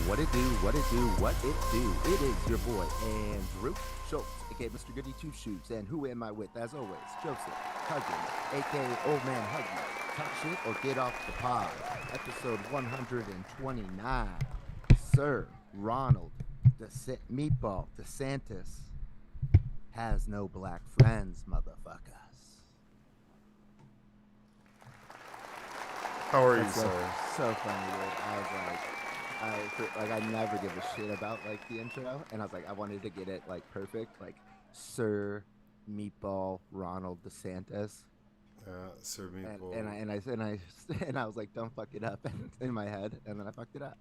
What it do, what it do, what it do. It is your boy, Andrew Schultz, aka Mr. Goody Two Shoes. And who am I with, as always? Joseph Huggie, aka Old Man Huggie. Talk shit or get off the pod. Episode 129. Sir Ronald Meatball DeSantis has no black friends, motherfuckers. How are you, sir? So funny, dude. I was like, I never give a shit about like the intro, and I was like, I wanted to get it like perfect, like Sir Meatball Ronald DeSantis. Sir Meatball. And I was like, don't fuck it up in my head, and then I fucked it up.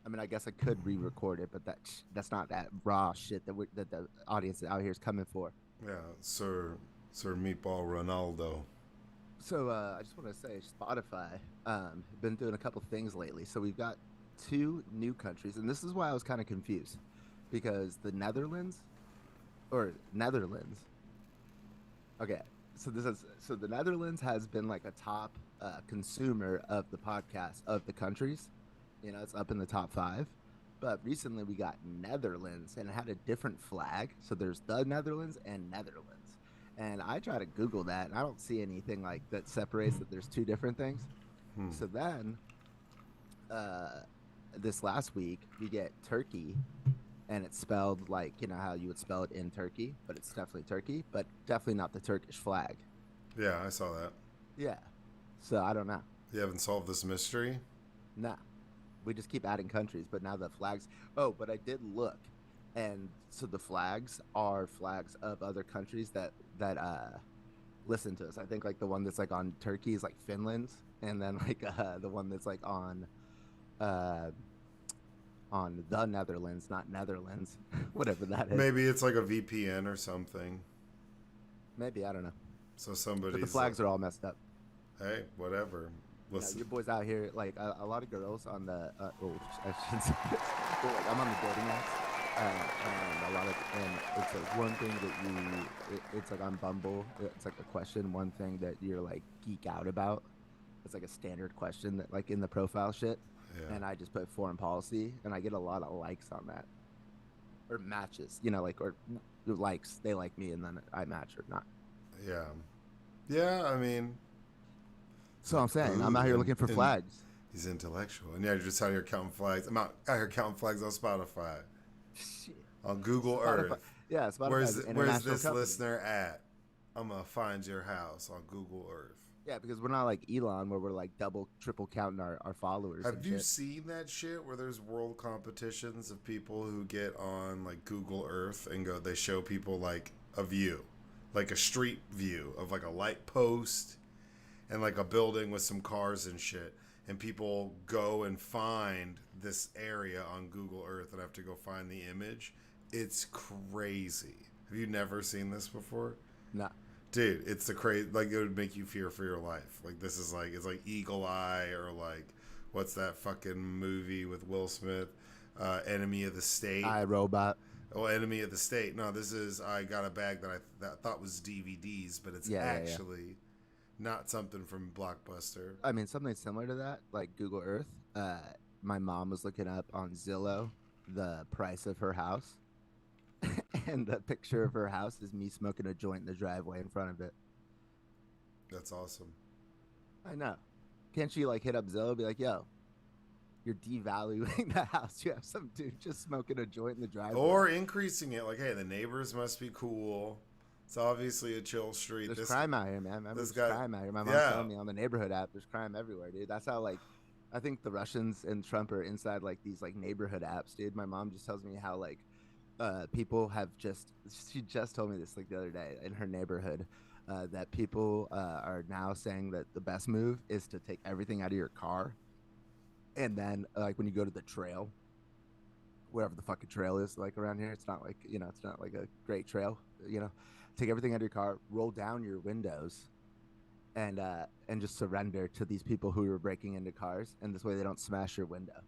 I mean, I guess I could re-record it, but that's not that raw shit that the audience out here is coming for. Yeah, Sir Meatball Ronaldo. So I just want to say Spotify been doing a couple things lately. So we've got 2 new countries, and this is why I was kind of confused, because the Netherlands. Okay, so the Netherlands has been like a top consumer of the podcast of the countries. You know, it's up in the top 5. But recently we got Netherlands, and it had a different flag. So there's the Netherlands and Netherlands. And I try to Google that, and I don't see anything like that separates that there's 2 different things. So then, this last week, we get Turkey, and it's spelled like, you know, how you would spell it in Turkey, but it's definitely Turkey, but definitely not the Turkish flag. Yeah, I saw that. Yeah. So I don't know. You haven't solved this mystery? Nah. We just keep adding countries, but now the flags. Oh, but I did look. And so the flags are flags of other countries that listen to us. I think like the one that's like on Turkey is like Finland's, and then like the one that's like on the Netherlands, not Netherlands, whatever that is. Maybe it's like a VPN or something. Maybe, I don't know. So somebody's. But the flags are all messed up. Hey, whatever. Listen. Your boys out here, like a lot of girls on the. I shouldn't say this. But, like, I'm on the dating apps. And it's like one thing that it's like on Bumble, it's like a question, one thing that you're like geek out about. It's like a standard question that like in the profile shit. Yeah. And I just put foreign policy, and I get a lot of likes on that, or matches, you know, like, or likes, they like me, and then I match or not. Yeah, I mean, so I'm saying I'm out here looking for flags. He's intellectual, and yeah, you're just out here counting flags. I'm out here counting flags on Spotify. Shit. On Google Earth. Yeah, Spotify. Where's this listener at? I'm gonna find your house on Google Earth. Yeah, because we're not like Elon, where we're like double, triple counting our followers. Have you seen that shit where there's world competitions of people who get on like Google Earth and they show people like a view, like a street view of like a light post and like a building with some cars and shit. And people go and find this area on Google Earth and have to go find the image. It's crazy. Have you never seen this before? No. Dude, it's the crazy. Like, it would make you fear for your life. Like, this is like, it's like Eagle Eye, or like, what's that fucking movie with Will Smith? Enemy of the State. iRobot. Oh, Enemy of the State. No, this is, I got a bag that I thought was DVDs, but it's actually not something from Blockbuster. I mean, something similar to that, like Google Earth. My mom was looking up on Zillow the price of her house. And the picture of her house is me smoking a joint in the driveway in front of it. That's awesome. I know. Can't she like hit up Zillow and be like, yo, you're devaluing the house. You have some dude just smoking a joint in the driveway. Or increasing it. Like, hey, the neighbors must be cool. It's obviously a chill street. There's crime out here, man. There's crime out here. My mom's telling me on the neighborhood app, there's crime everywhere, dude. That's how, like, I think the Russians and Trump are inside, like, these, like, neighborhood apps, dude. My mom just tells me how, like, people have she just told me this like the other day in her neighborhood, that people are now saying that the best move is to take everything out of your car, and then like when you go to the trail, wherever the fucking trail is, like around here, it's not like, you know, it's not like a great trail, you know, take everything out of your car, roll down your windows, and just surrender to these people who are breaking into cars, and this way they don't smash your window.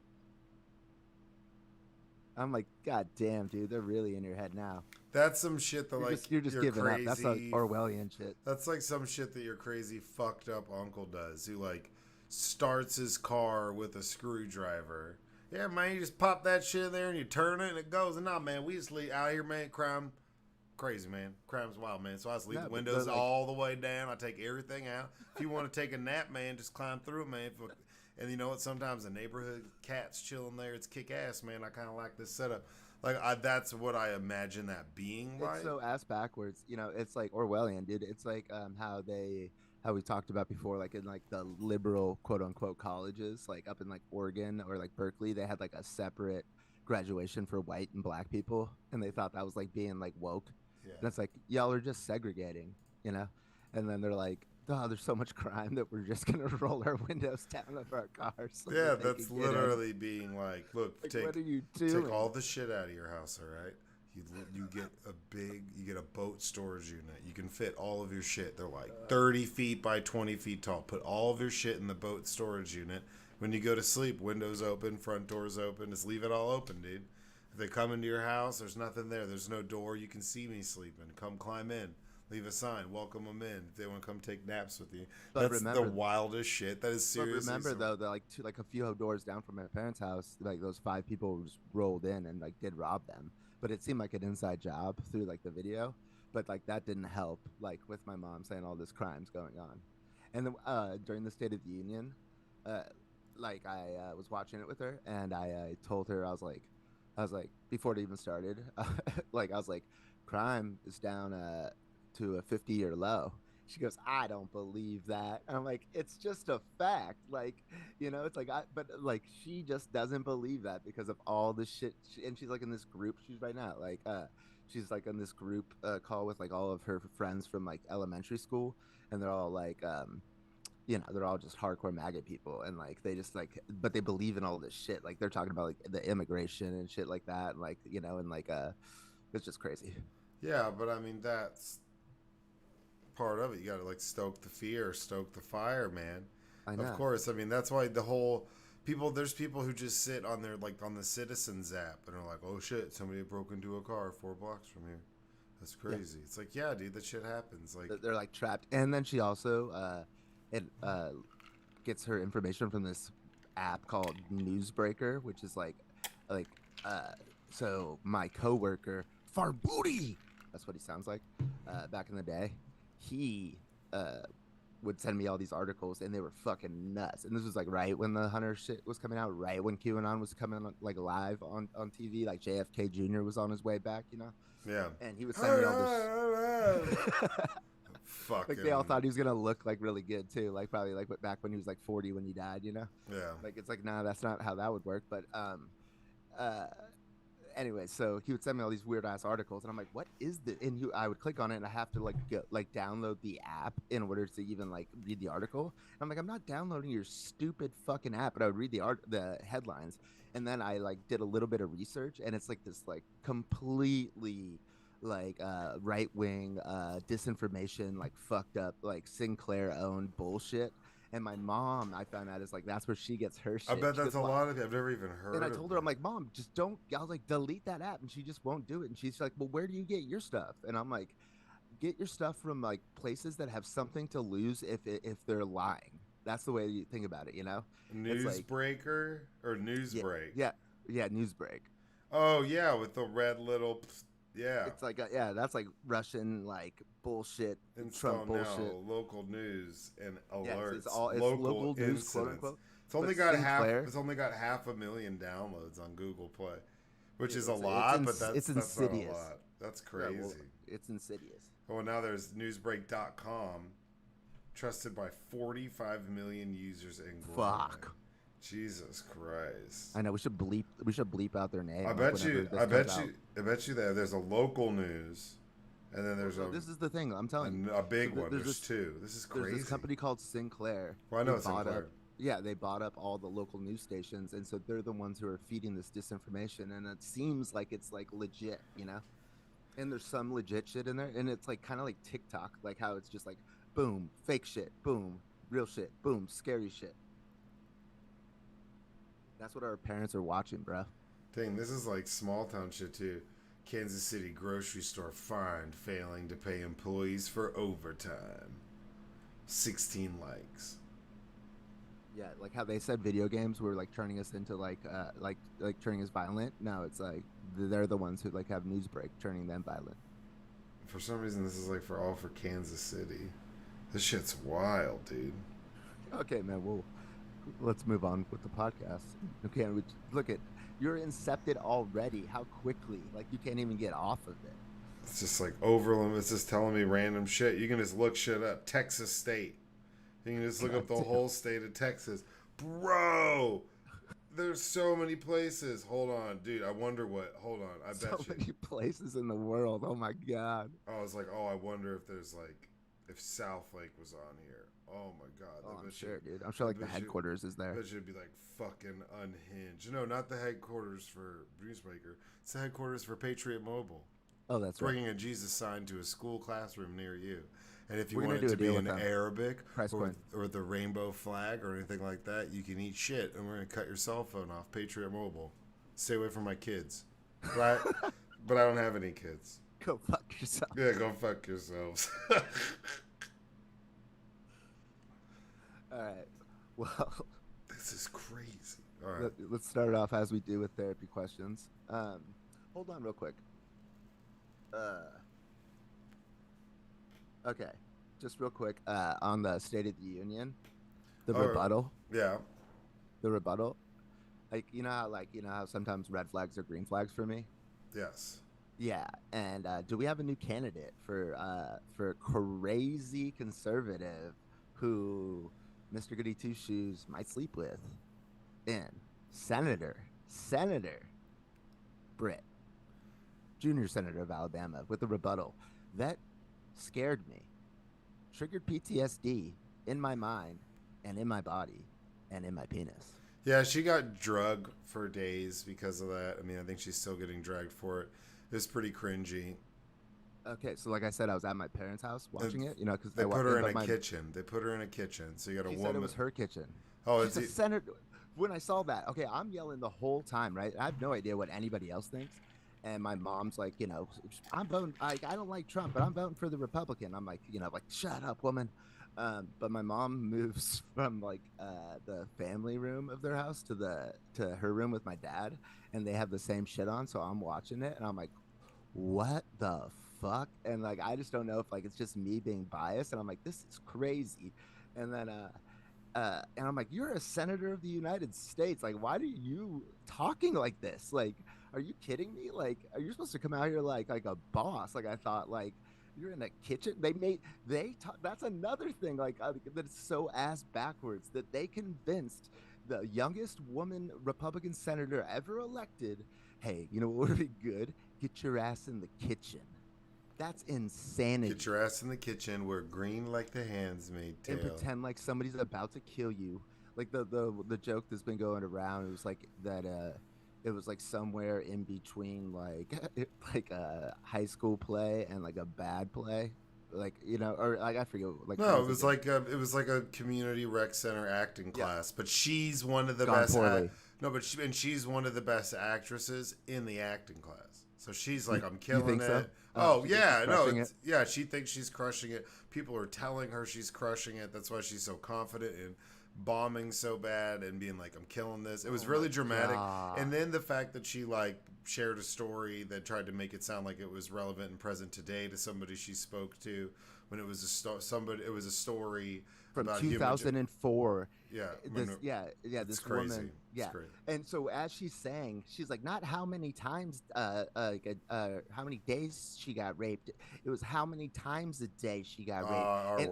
I'm like, God damn, dude, they're really in your head now. That's some shit that you're just giving crazy, up. That's like Orwellian shit. That's like some shit that your crazy fucked up uncle does, who like starts his car with a screwdriver Yeah, man, you just pop that shit in there and you turn it and it goes. And nah, man, we just leave out here, man. Crime, crazy, man. Crime's wild, man. So I just leave the windows like, all the way down. I take everything out. If you want to take a nap, man, just climb through it, man. And you know what? Sometimes the neighborhood cat's chilling there. It's kick ass, man. I kind of like this setup. Like that's what I imagine that being like. It's so ass backwards, you know. It's like Orwellian, dude. It's like how we talked about before, like in like the liberal quote unquote colleges, like up in like Oregon or like Berkeley, they had like a separate graduation for white and black people, and they thought that was like being like woke. Yeah. And it's like y'all are just segregating, you know. And then they're like, oh, there's so much crime that we're just gonna roll our windows down of our cars. So yeah, that's literally being like, look, like, what are you doing? Take all the shit out of your house, all right? You get a boat storage unit. You can fit all of your shit. They're like 30 feet by 20 feet tall. Put all of your shit in the boat storage unit. When you go to sleep, windows open, front doors open. Just leave it all open, dude. If they come into your house, there's nothing there. There's no door. You can see me sleeping. Come climb in. Leave a sign. Welcome them in. If they want to come take naps with you. But that's remember, the wildest shit. That is seriously. But remember though, that like a few doors down from my parents' house, like those 5 people just rolled in and like did rob them. But it seemed like an inside job through like the video. But like that didn't help. Like with my mom saying all this crimes going on, and then during the State of the Union, like I was watching it with her, and I told her I was like before it even started, like I was like, crime is down to a 50-year low. She goes, I don't believe that. And I'm like, it's just a fact. Like, you know, it's like, but like, she just doesn't believe that because of all the shit. And she's like in this group. She's right now, like, she's like in this group call with like all of her friends from like elementary school. And they're all like, you know, they're all just hardcore MAGA people. And like, they just like, but they believe in all this shit. Like, they're talking about like the immigration and shit like that. And like, you know, and like, it's just crazy. Yeah, but I mean, that's part of it. You gotta like stoke the fear, stoke the fire, man. I know. Of course. I mean, that's why the whole there's people who just sit on their like on the Citizens app and are like, oh shit, somebody broke into a car 4 blocks from here. That's crazy. Yeah. It's like, yeah, dude, that shit happens. Like they're like trapped. And then she also gets her information from this app called Newsbreaker, which is like so my coworker Farboody, that's what he sounds like, back in the day. He would send me all these articles, and they were fucking nuts. And this was like right when the Hunter shit was coming out, right when QAnon was coming on, like live on TV, like JFK Jr. was on his way back, you know? Yeah. And he would send me all this. Fucking. Like they all thought he was gonna look like really good too, like probably like back when he was like 40 when he died, you know? Yeah. Like it's like, nah, that's not how that would work. But anyway, so he would send me all these weird ass articles, and I'm like, what is this? And I would click on it, and I have to like download the app in order to even like read the article. And I'm like, I'm not downloading your stupid fucking app. But I would read the headlines, and then I like did a little bit of research, and it's like this like completely like right wing disinformation, like fucked up, like Sinclair owned bullshit. And my mom, I found out, is like, that's where she gets her shit. I bet that's a lot of it. I've never even heard of it. And I told her, I'm like, Mom, just don't, I was like, delete that app. And she just won't do it. And she's like, well, where do you get your stuff? And I'm like, get your stuff from like places that have something to lose if they're lying. That's the way you think about it, you know? Newsbreaker or Newsbreak? Yeah, Newsbreak. Oh, yeah, with the red little... Yeah, it's like that's like Russian like bullshit, and Trump so bullshit. Now, local news and alerts. It's local news, quote unquote. It's only got It's only got 500,000 downloads on Google Play, which is a lot, but that's not a lot. That's crazy. Yeah, well, it's insidious. Oh, now there's Newsbreak.com, trusted by 45 million users and growing. Fuck. Jesus Christ! I know we should bleep out their name. I bet you that there's a local news, and then there's This is the thing I'm telling you. A big one. There's two. This is crazy. There's this company called Sinclair. Well, I know Sinclair. They bought up all the local news stations, and so they're the ones who are feeding this disinformation, and it seems like it's like legit, you know. And there's some legit shit in there, and it's like kind of like TikTok, like how it's just like boom, fake shit, boom, real shit, boom, scary shit. That's what our parents are watching, bro. Dang, this is like small town shit too. Kansas City grocery store fined failing to pay employees for overtime. 16 likes. Yeah, like how they said video games were like turning us into like turning us violent. No, it's like they're the ones who like have Newsbreak turning them violent. For some reason, this is like for Kansas City. This shit's wild, dude. Okay, man. Well, let's move on with the podcast. Okay, look at you're incepted already. How quickly? Like you can't even get off of it. It's just like overland. It's just telling me random shit. You can just look shit up. Texas State. You can just look up the whole state of Texas. Bro, there's so many places. Hold on, dude. I wonder what. Hold on. I bet you. So many places in the world. Oh my god. I was like, oh, I wonder if there's like, if South Lake was on here. Oh my god. Oh, I'm sure, dude. I'm sure like the headquarters is there. I bet you'd be like fucking unhinged. No, not the headquarters for Newsbreaker. It's the headquarters for Patriot Mobile. Oh, that's bringing right. a Jesus sign to a school classroom near you. And if you want it to be in Arabic or the rainbow flag or anything like that, you can eat shit, and we're going to cut your cell phone off. Patriot Mobile. Stay away from my kids. But I don't have any kids. Go fuck yourself. Yeah, go fuck yourselves. All right. Well, this is crazy. All right. Let's start it off as we do with therapy questions. Hold on real quick. Okay, just real quick on the State of the Union, the rebuttal. Yeah. The rebuttal. Like you know how sometimes red flags are green flags for me. Yes. Yeah, and do we have a new candidate for crazy conservative who Mr. Goody Two Shoes might sleep with? In Senator Britt, junior senator of Alabama, with a rebuttal that scared me, triggered PTSD in my mind and in my body and in my penis. Yeah, she got drugged for days because of that. I mean, I think she's still getting dragged for it. It was pretty cringy. Okay, so like I said, I was at my parents' house watching it, because they put her in a kitchen. They put her in a kitchen, so you got a woman. Said it was her kitchen. Oh, she's a senator. When I saw that, okay, I'm yelling the whole time, right? I have no idea what anybody else thinks. And my mom's like, I'm voting. I don't like Trump, but I'm voting for the Republican. I'm like, like, shut up, woman. But my mom moves from like the family room of their house to her room with my dad, and they have the same shit on. So I'm watching it, and I'm like, what the fuck? And like, I just don't know if like it's just me being biased, and I'm like, this is crazy. And then and I'm like, you're a senator of the United States. Like, why are you talking like this? Like, are you kidding me? Like, are you supposed to come out here like a boss? Like, I thought like you're in a kitchen. That's another thing. Like, that's so ass backwards that they convinced the youngest woman Republican senator ever elected. Hey, you know what would be good? Get your ass in the kitchen. That's insanity. Get your ass in the kitchen. We're green like the Handmaid's Tale. And pretend like somebody's about to kill you. Like the joke that's been going around. It was like that. It was like somewhere in between like a high school play and like a bad play. Like or like I forget. Like no, it was like a community rec center acting class. But she's one of the best. She's one of the best actresses in the acting class. So she's like, I'm killing it. So? Oh yeah, no, she thinks she's crushing it. People are telling her she's crushing it. That's why she's so confident in bombing so bad and being like, I'm killing this. It was really dramatic. God. And then the fact that she like shared a story that tried to make it sound like it was relevant and present today to somebody she spoke to, when it was a story from about 2004. This woman. Crazy. Yeah. And so as she's saying, she's like, not how many times, how many days she got raped. It was how many times a day she got raped.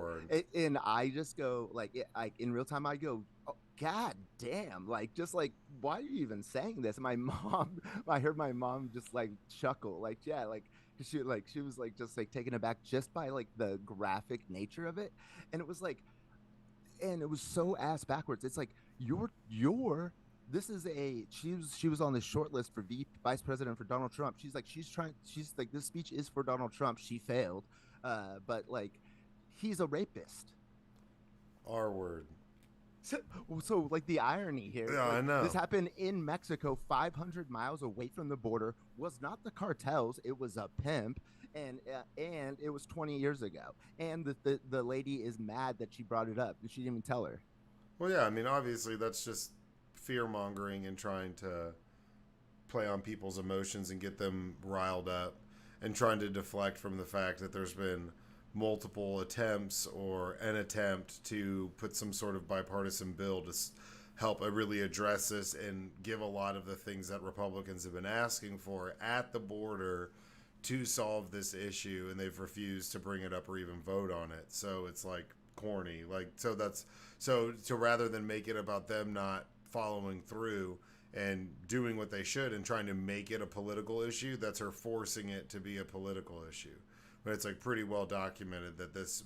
And I just go like in real time, I go, oh, God damn, like, just like, why are you even saying this? And I heard my mom just like chuckle, like, yeah, like, she was like just like taken aback just by like the graphic nature of it. And it was like, and it was so ass backwards. It's like she was on the short list for vice president for Donald Trump. She's like this speech is for Donald Trump. She failed, but like he's a rapist. R word. So like the irony here. Yeah, I know. This happened in Mexico, 500 miles away from the border. Was not the cartels. It was a pimp. And it was 20 years ago. And the lady is mad that she brought it up. She didn't even tell her. Well, yeah, I mean, obviously that's just fear mongering and trying to play on people's emotions and get them riled up and trying to deflect from the fact that there's been multiple attempts or an attempt to put some sort of bipartisan bill to help really address this and give a lot of the things that Republicans have been asking for at the border to solve this issue, and they've refused to bring it up or even vote on it. So it's like corny. Like, so rather than make it about them not following through and doing what they should and trying to make it a political issue, that's her forcing it to be a political issue. But it's like pretty well documented that this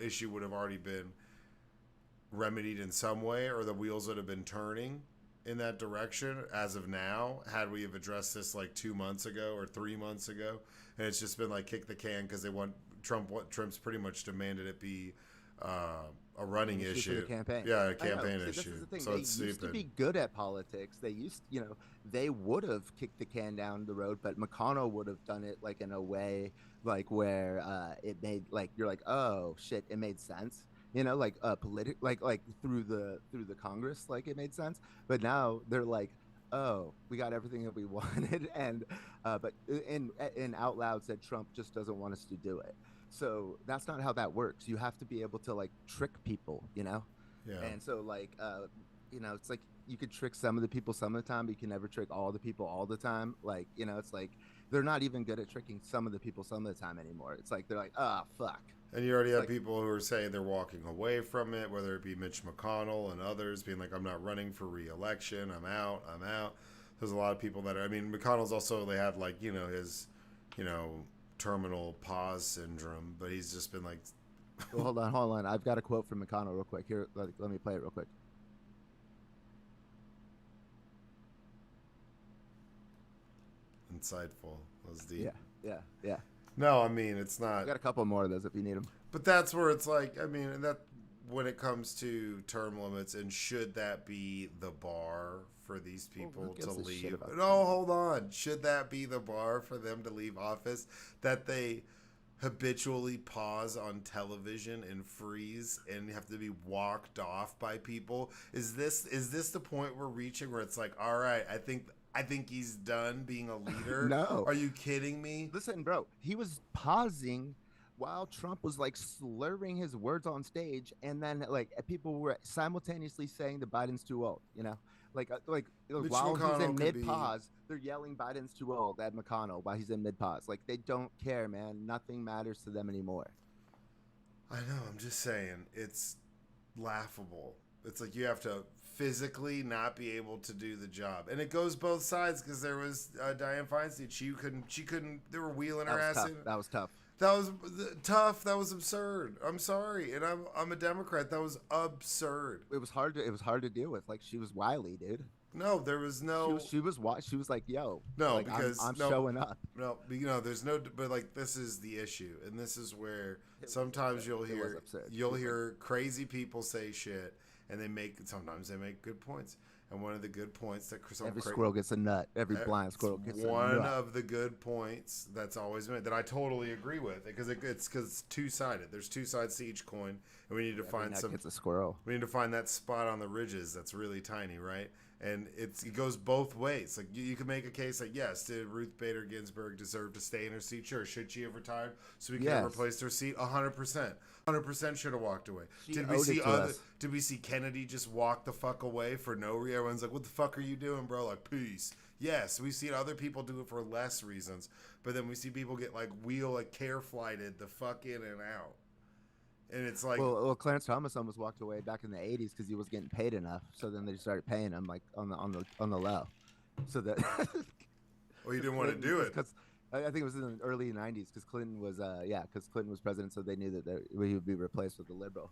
issue would have already been remedied in some way, or the wheels would have been turning in that direction as of now, had we have addressed this like 2 months ago or 3 months ago. And it's just been like kick the can because they want Trump's pretty much demanded it be a running issue. Campaign. Yeah, a campaign issue. This is the thing. So they it's used stupid. to be good at politics. They used, they would have kicked the can down the road, but McConnell would have done it like in a way like where it made like you're like, oh shit, it made sense. Like like through the Congress, like it made sense. But now they're like, oh, we got everything that we wanted, and but in out loud said Trump just doesn't want us to do it. So that's not how that works. You have to be able to like trick people, Yeah. And so like it's like you could trick some of the people some of the time, but you can never trick all the people all the time. Like, it's like they're not even good at tricking some of the people some of the time anymore. It's like they're like, oh fuck. And you already have people who are saying they're walking away from it, whether it be Mitch McConnell and others being like, I'm not running for re-election. I'm out. There's a lot of people that are, I mean, McConnell's also, they had like, his, terminal pause syndrome, but he's just been like. Well, hold on. I've got a quote from McConnell real quick. Here, let me play it real quick. Insightful. That was deep. Yeah. No, I mean, it's not. I've got a couple more of those if you need them. But that's where it's like, I mean, that when it comes to term limits, and should that be the bar for these people to leave? No, hold on. Should that be the bar for them to leave office? That they habitually pause on television and freeze and have to be walked off by people? Is this the point we're reaching where it's like, all right, I think he's done being a leader? No. Are you kidding me? Listen, bro, he was pausing while Trump was like slurring his words on stage, and then like people were simultaneously saying that Biden's too old, like while he's in mid-pause, they're yelling Biden's too old at McConnell while he's in mid-pause. Like, they don't care, man. Nothing matters to them anymore. I know. I'm just saying, it's laughable. It's like you have to physically not be able to do the job, and it goes both sides, because there was Dianne Feinstein. She couldn't. They were wheeling her ass in. That was tough. That was tough. That was absurd. I'm sorry, and I'm a Democrat. That was absurd. It was hard to deal with. Like, she was wily, dude. No, there was no. She was like, yo. No, like, because I'm showing up. No, there's no. But like, this is the issue, and this is where sometimes you'll hear crazy people say shit, and sometimes they make good points. And one of the good points that every squirrel gets a nut. Every blind squirrel gets a nut. One of the good points that's always made that I totally agree with, because it's two-sided. There's two sides to each coin, and we need to find some. Gets a squirrel. We need to find that spot on the ridges that's really tiny, right? And it goes both ways. Like, you can make a case like, yes, did Ruth Bader Ginsburg deserve to stay in her seat? Sure. Should she have retired so we could have replaced her seat? 100%. 100% should have walked away. Did we see Kennedy just walk the fuck away for no reason? Everyone's like, what the fuck are you doing, bro? Like, peace. Yes, we've seen other people do it for less reasons, but then we see people get like care flighted the fuck in and out. And it's like, well, Clarence Thomas almost walked away back in the '80s because he was getting paid enough. So then they started paying him like on the low. So that. Well, he didn't want to do it. Because I think it was in the early '90s, because Clinton was because Clinton was president, so they knew that he would be replaced with a liberal.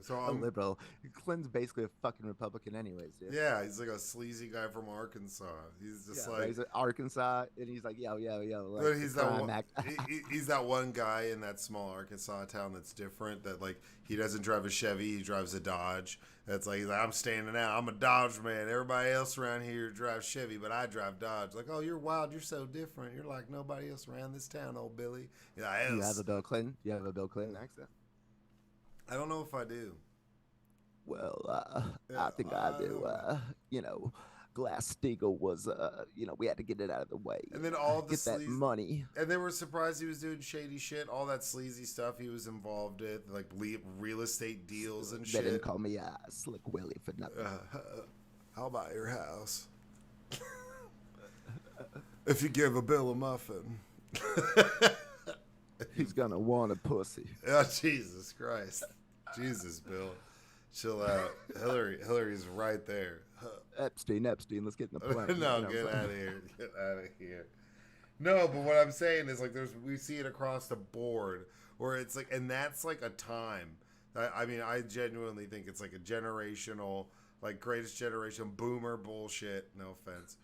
So a liberal. Clinton's basically a fucking Republican anyways, dude. Yeah, he's like a sleazy guy from Arkansas. He's just he's in Arkansas, and he's like, yo. Like, but he's he's that one guy in that small Arkansas town that's different, that like, he doesn't drive a Chevy, he drives a Dodge. That's like, he's like, I'm standing out. I'm a Dodge man. Everybody else around here drives Chevy, but I drive Dodge. Like, oh, you're wild. You're so different. You're like nobody else around this town, old Billy. You have a Bill Clinton? You have a Bill Clinton accent? I don't know if I do. Well, Yeah, I think I do. You know, Glass-Steagall was, you know, we had to get it out of the way. And then all the get that sleaze, money. and they were surprised he was doing shady shit, all that sleazy stuff he was involved in, like real estate deals and shit. They didn't call me Slick Willie for nothing. I'll buy your house if you give a Bill a muffin. He's gonna want a pussy. Oh, Jesus Christ. Jesus, Bill. Chill out. Hillary's right there. Epstein, let's get in the plane. No, get out of here. Get out of here. No, but what I'm saying is like we see it across the board where it's like, and that's like a time. I mean, I genuinely think it's like a generational, like greatest generation boomer bullshit. No offense.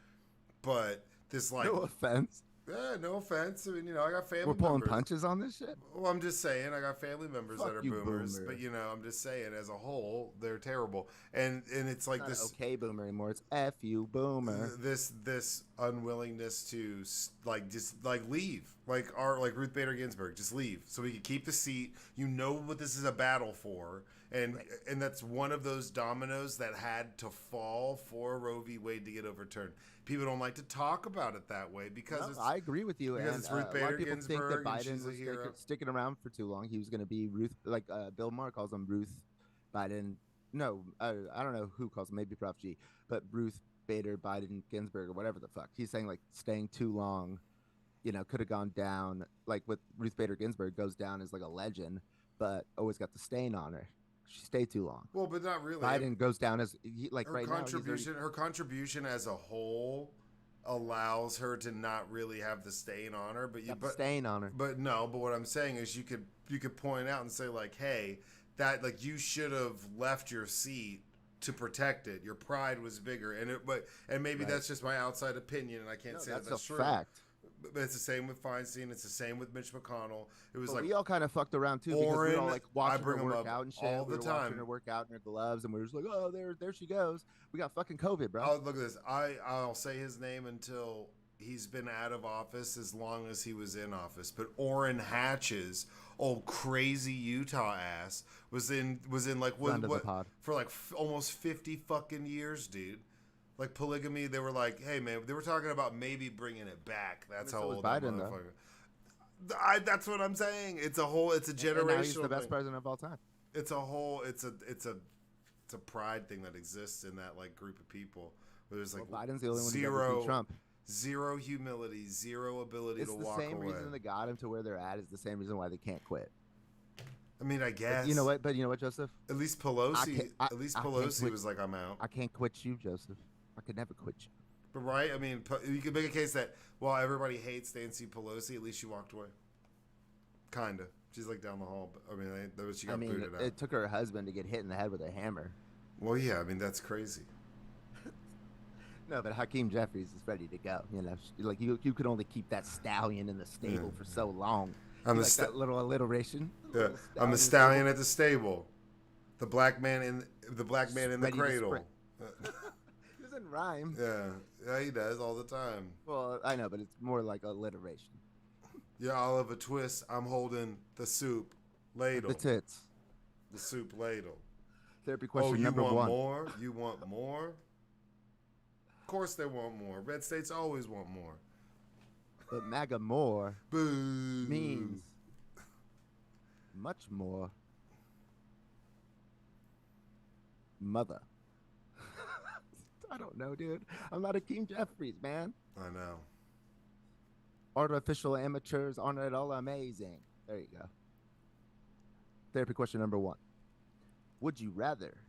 But this like. No offense. Yeah, no offense. I mean, you know, I got family We're pulling members. punches on this shit? Well, I'm just saying, I got family members Fuck that are you, boomers. boomer. But, you know, I'm just saying, as a whole, they're terrible. And it's like It's this... okay boomer anymore. It's F you, boomer. This unwillingness to, like, just, like, leave. Like Ruth Bader Ginsburg, just leave. So we can keep the seat. You know what this is a battle for. And right. And that's one of those dominoes that had to fall for Roe v. Wade to get overturned. People don't like to talk about it that way because I agree with you. Because and, it's Ruth Bader Ginsburg. Think that Biden was sticking around for too long. He was going to be Ruth, like Bill Maher calls him Ruth Biden. No, I don't know who calls him. Maybe Prof G, but Ruth Bader Biden Ginsburg or whatever the fuck. He's saying like staying too long, you know, could have gone down. Like with Ruth Bader Ginsburg goes down as like a legend, but always got the stain on her. She stayed too long. Well, but not really. Biden goes down as like her right contribution. now. Her contribution as a whole allows her to not really have the stain on her. But stain on her. But no. But what I'm saying is, you could point out and say like, hey, that like you should have left your seat to protect it. Your pride was bigger, and maybe right. That's just my outside opinion, and I can't say that's true. Fact. But it's the same with Feinstein. It's the same with Mitch McConnell. It was we all kind of fucked around too because we were all like watching her work out and shit. All the time. Watching her work out in her gloves, and we were just like, oh, there she goes. We got fucking COVID, bro. Oh, look at this. I'll say his name until he's been out of office as long as he was in office. But Orrin Hatch's old crazy Utah ass was in like what for like almost 50 fucking years, dude. Like polygamy, they were like, "Hey man," they were talking about maybe bringing it back. That's how old that motherfucker. That's what I'm saying. It's a generational. And now he's the best president of all time. It's a pride thing that exists in that like group of people. Where there's like Biden's the only one who doesn't beat Trump. Zero humility, zero ability to walk away. It's the same reason that got him to where they're at. Is the same reason why they can't quit. I mean, I guess. But you know what? Joseph? At least Pelosi was like, "I'm out." I can't quit you, Joseph. I could never quit you. But right, I mean, you could make a case that while everybody hates Nancy Pelosi, at least she walked away. Kinda. She's like down the hall. But, I mean, she got booted out. It took her husband to get hit in the head with a hammer. Well, yeah, I mean, that's crazy. No, but Hakeem Jeffries is ready to go. You know, like you could only keep that stallion in the stable for so long. That little alliteration. Yeah, I'm the stallion at the stable. The black man in the cradle. Doesn't rhyme. Yeah, he does all the time. Well, I know, but it's more like alliteration. Yeah, Oliver Twist. I'm holding the soup ladle. The tits. The soup ladle. Therapy question number one. You want more? You want more? Of course they want more. Red states always want more. But MAGA more Boo. means much more mother. I don't know, dude. I'm not Hakeem Jeffries, man. I know. Artificial amateurs aren't at all amazing. There you go. Therapy question number one. Would you rather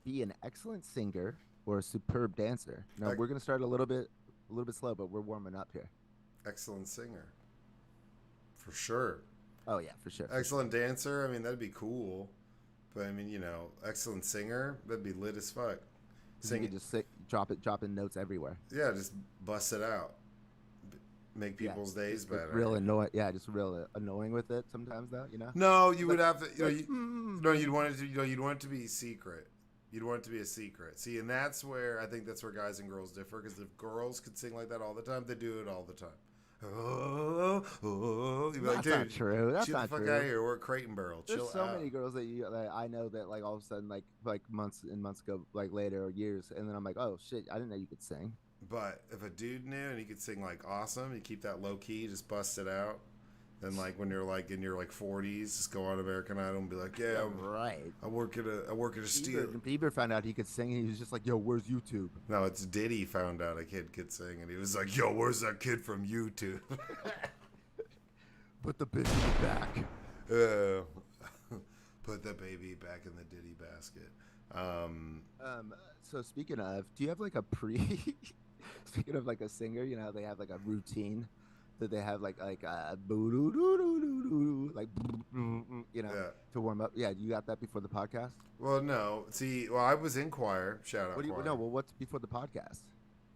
be an excellent singer or a superb dancer? Now, we're going to start a little bit slow, but we're warming up here. Excellent singer. For sure. Oh, yeah, for sure. Excellent dancer. I mean, that'd be cool. But, I mean, you know, excellent singer, that'd be lit as fuck. You could just dropping notes everywhere. Yeah, just bust it out. Make people's days better. Real annoying. Yeah, just real annoying with it sometimes, though. You know. No, you would have to. You'd want it to. You'd want it to be secret. You'd want it to be a secret. See, and that's where I think that's where guys and girls differ. Because if girls could sing like that all the time, they do it all the time. You'd be like, That's dude, not true. That's get the not fuck true. out of here. We're at Crate and Barrel. There's Chill so out. many girls that I know that like all of a sudden like months and months ago, like later or years, and then I'm like, oh shit, I didn't know you could sing. But if a dude knew and he could sing like awesome, you keep that low key, just bust it out. Then like when you're like in your like 40s, just go on American Idol and be like, yeah, right. I work at a steel. Bieber found out he could sing, and he was just like, yo, where's YouTube? No, it's Diddy found out a kid could sing, and he was like, yo, where's that kid from YouTube? Put the baby back. Put the baby back in the Diddy basket. So speaking of, do you have like a speaking of like a singer, you know how they have like a routine that they have like like you know to warm up. Yeah, you got that before the podcast? Well, no. See, I was in choir. Shout out choir. No, well, what's before the podcast?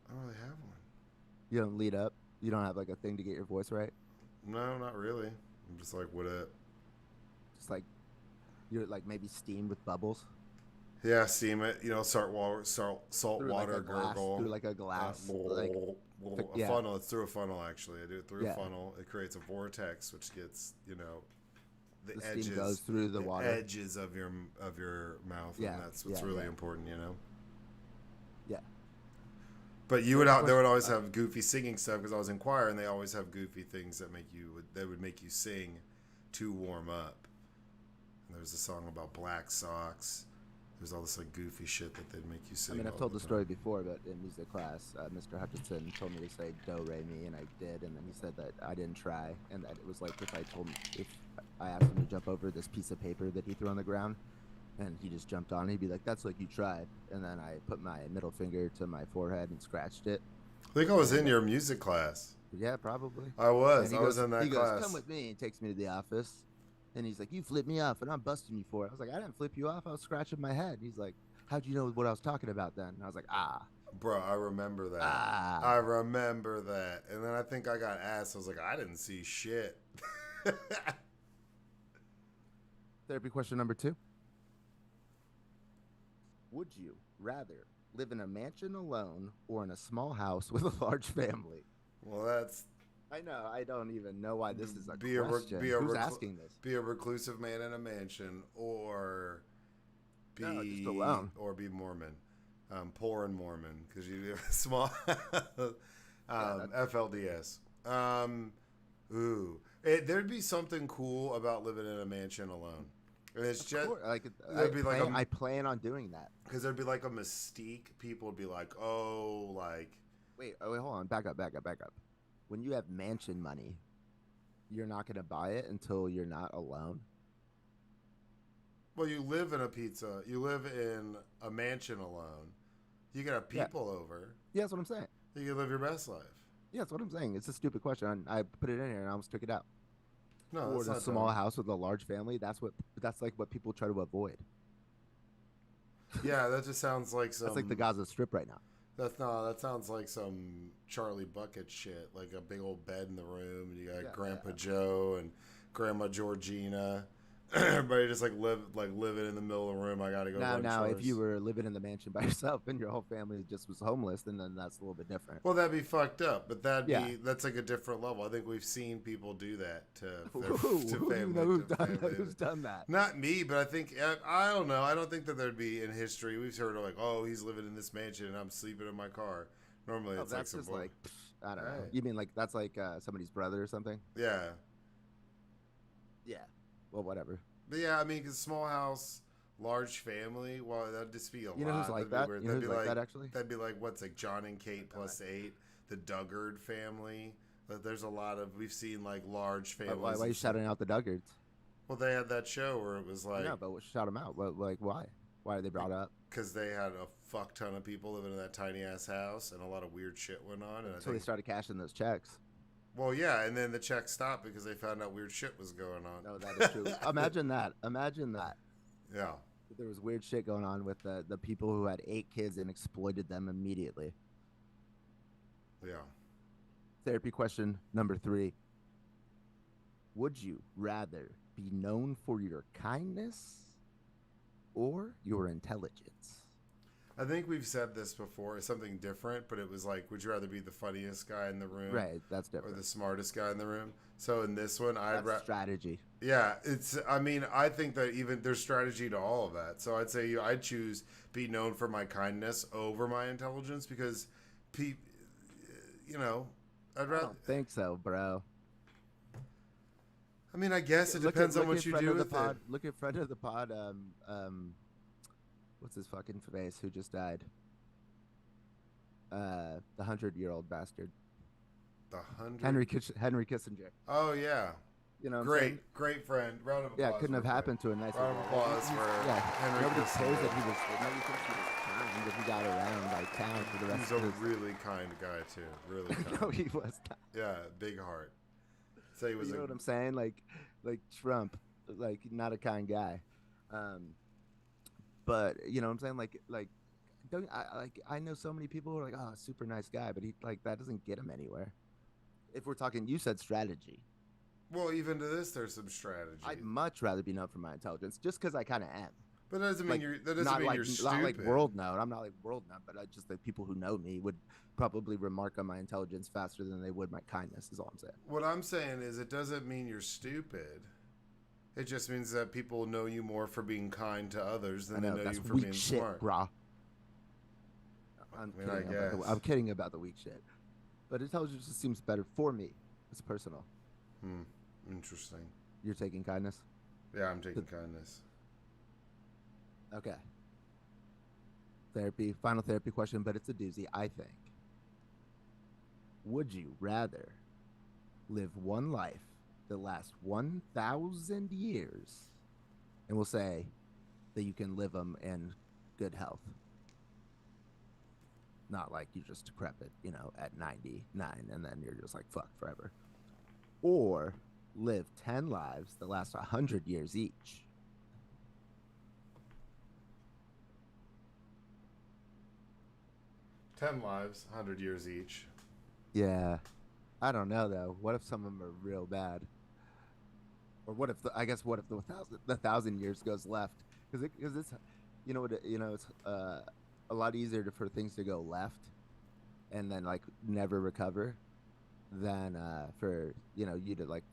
I don't really have one. You don't lead up. You don't have like a thing to get your voice right. No, not really. I'm just like, what up? Just like you're like maybe steam with bubbles. Yeah, steam it. You know, salt water gurgle through like a glass. A funnel. It's through a funnel, actually. I do it through a funnel. It creates a vortex, which gets, you know, the edges steam goes through the water. Edges of your mouth, and that's what's really important, you know. Yeah. But there would always have goofy singing stuff because I was in choir, and they always have goofy things that would make you sing to warm up. And there's a song about black socks. There's all this like goofy shit that they'd make you sing. I mean, I've told the story before, but in music class, Mr. Hutchinson told me to say do re mi, and I did, and then he said that I didn't try, and that it was like if I asked him to jump over this piece of paper that he threw on the ground, and he just jumped on it, he'd be like, "That's like you tried," and then I put my middle finger to my forehead and scratched it. I think I was in your music class. Yeah, probably. I was in that class. He goes, "Come with me," and takes me to the office. And he's like, "You flipped me off, and I'm busting you for it." I was like, "I didn't flip you off. I was scratching my head." He's like, "How'd you know what I was talking about then?" And I was like, Bro, I remember that. I remember that. And then I think I got asked. I was like, I didn't see shit. Therapy question number 2. Would you rather live in a mansion alone or in a small house with a large family? Well, that's... I know. I don't even know why this is a question. Who's asking this? Be a reclusive man in a mansion, or be just alone, or be Mormon, poor and Mormon, because you have a small FLDS. There'd be something cool about living in a mansion alone. And it's just I plan on doing that because there'd be like a mystique. People would be like, "Oh, like." Wait, hold on. Back up. When you have mansion money, you're not going to buy it until you're not alone. Well, you live in a mansion alone. You can have people over. Yeah, that's what I'm saying. You can live your best life. Yeah, that's what I'm saying. It's a stupid question. I put it in here and I almost took it out. No, or a small house with a large family. That's like what people try to avoid. Yeah, that just sounds like some. That's like the Gaza Strip right now. That sounds like some Charlie Bucket shit. Like a big old bed in the room, and you got Grandpa Joe and Grandma Georgina. Everybody just living in the middle of the room. I gotta go. Now, if you were living in the mansion by yourself and your whole family just was homeless, then that's a little bit different. Well, that'd be fucked up. But that's like a different level. I think we've seen people do that to family. Who's done that? Not me, but I think I don't know. I don't think that there'd be in history. We've heard of like, oh, he's living in this mansion and I'm sleeping in my car. Normally, it's that's like just like I don't know. You mean like that's like somebody's brother or something? Yeah. Yeah. Well, whatever. But yeah, I mean, because small house, large family, well, that'd just be a lot. You know who's like that? You know who's like that, actually? That'd be like, what's like John and Kate plus 8, the Duggard family. There's a lot of, we've seen like large families. Why are you shouting out the Duggards? Well, they had that show where it was like. No, but shout them out. Like, why? Why are they brought up? Because they had a fuck ton of people living in that tiny ass house and a lot of weird shit went on. And they started cashing those checks. Well, yeah, and then the check stopped because they found out weird shit was going on. No, that is true. Imagine that. Yeah. There was weird shit going on with the people who had 8 kids and exploited them immediately. Yeah. Therapy question number 3. Would you rather be known for your kindness or your intelligence? I think we've said this before. It's something different, but it was like, would you rather be the funniest guy in the room, Right, that's or different. the smartest guy in the room? So in this one, Strategy. yeah, it's. I mean, I think that even there's strategy to all of that. So I'd say I'd choose be known for my kindness over my intelligence because, pe, you know, I'd I rather. don't think so, bro. I mean, I guess it depends on what you do with it. Look at friend of the pod. What's his fucking face? Who just died? The 100-year-old bastard. The 100. Henry Kissinger. Oh yeah. You know, great friend. Round of applause. Yeah, it couldn't have happened to a nicer. Round of applause for Henry. Nobody cares that he was. Nobody thinks he was kind if he got around like town for the rest of his. He's a really kind guy too. Really kind. No, he was not. Yeah, big heart. Say he was. You know what I'm saying? Like Trump, like not a kind guy. But you know what I'm saying? I know so many people who are like, oh, super nice guy, but he like that doesn't get him anywhere. If we're talking, you said strategy. Well, even to this, there's some strategy. I'd much rather be known for my intelligence, just because I kind of am. But that doesn't mean you're stupid. Not like world known. I'm not like world known, but just the people who know me would probably remark on my intelligence faster than they would my kindness. Is all I'm saying. What I'm saying is, it doesn't mean you're stupid. It just means that people know you more for being kind to others than they know you for being smart. Brah. I'm kidding about the weak shit, but intelligence just seems better for me. It's personal. Interesting. You're taking kindness? Yeah, I'm taking kindness. Okay. Final therapy question, but it's a doozy, I think. Would you rather live one life that lasts 1,000 years, and we'll say that you can live them in good health? Not like you just decrepit, at 99, and then you're just like, fuck, forever. Or live 10 lives that last 100 years each. Ten lives, 100 years each. Yeah. I don't know, though. What if some of them are real bad? Or what if the 1,000 years goes left? Because it's, it's a lot easier for things to go left and then like never recover than for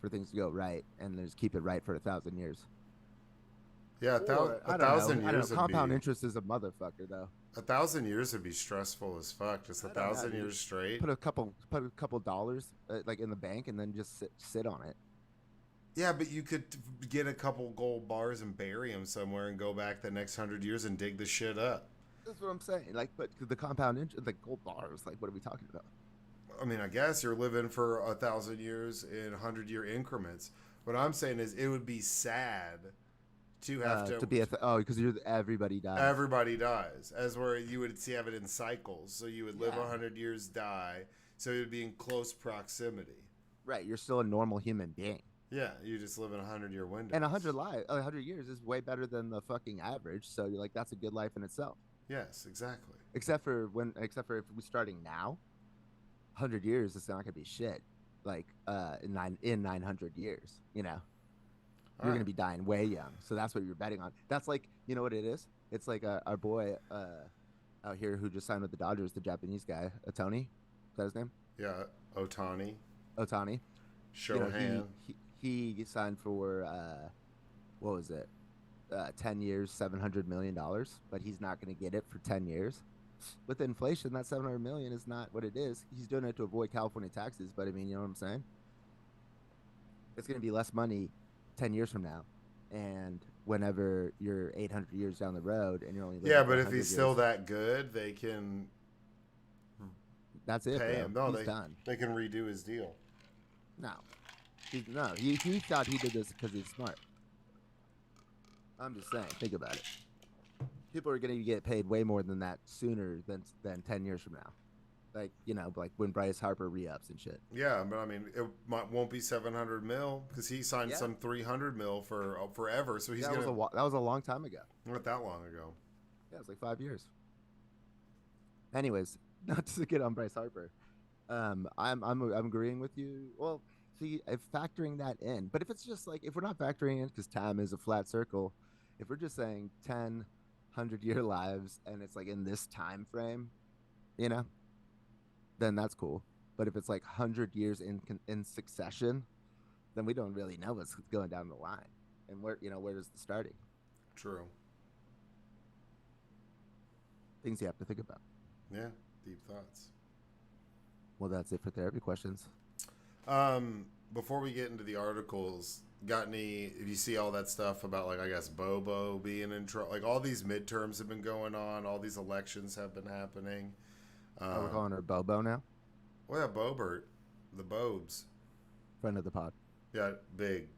for things to go right and just keep it right for 1,000 years. Yeah, 1,000 years. Compound interest is a motherfucker, though. 1,000 years would be stressful as fuck. Just 1,000 years straight. Put a couple dollars like in the bank and then just sit on it. Yeah, but you could get a couple gold bars and bury them somewhere and go back the next 100 years and dig the shit up. That's what I'm saying. Like, but the compound interest, like gold bars, like what are we talking about? I mean, I guess you're living for 1,000 years in 100-year increments. What I'm saying is, it would be sad to have to be because everybody dies. Everybody dies, as where you would have it in cycles. So you would live 100 years, die. So it would be in close proximity. Right, you're still a normal human being. Yeah, you just live in 100-year window. And 100 years is way better than the fucking average. So you're like, that's a good life in itself. Yes, exactly. Except for if we're starting now, 100 years is not gonna be shit. Like in 900 years, you're gonna be dying way young. So that's what you're betting on. That's like, you know what it is? It's like our boy out here who just signed with the Dodgers, the Japanese guy, Otani. Is that his name? Yeah, Otani. Shohei. He signed for what was it? 10 years, $700 million, but he's not going to get it for 10 years. With inflation, that $700 million is not what it is. He's doing it to avoid California taxes, but I mean, you know what I'm saying? It's going to be less money 10 years from now. And whenever you're 800 years down the road and you're only living but if he's still that good, they can that's it, pay him. No, he's done. They can redo his deal. No. He thought he did this because he's smart. I'm just saying, think about it. People are going to get paid way more than that sooner than 10 years from now. Like, like when Bryce Harper re-ups and shit. Yeah, but I mean, it won't be 700 mil because he signed some 300 mil for forever. So he's that was a long time ago. Not that long ago. Yeah, it was like 5 years. Anyways, not to get on Bryce Harper. I'm agreeing with you. Well, see, if factoring that in, but if it's just like, if we're not factoring in because time is a flat circle, if we're just saying 10, 100-year lives and it's like in this time frame, you know, then that's cool. But if it's like 100 years in succession, then we don't really know what's going down the line, and where is the starting? True. Things you have to think about. Yeah, deep thoughts. Well, that's it for therapy questions. Before we get into the articles, got any? If you see all that stuff about, like, I guess Bobo being in trouble, like all these midterms have been going on, all these elections have been happening. We're calling her Bobo now. Well, yeah, Bobert, the Bobes, friend of the pod. Yeah, big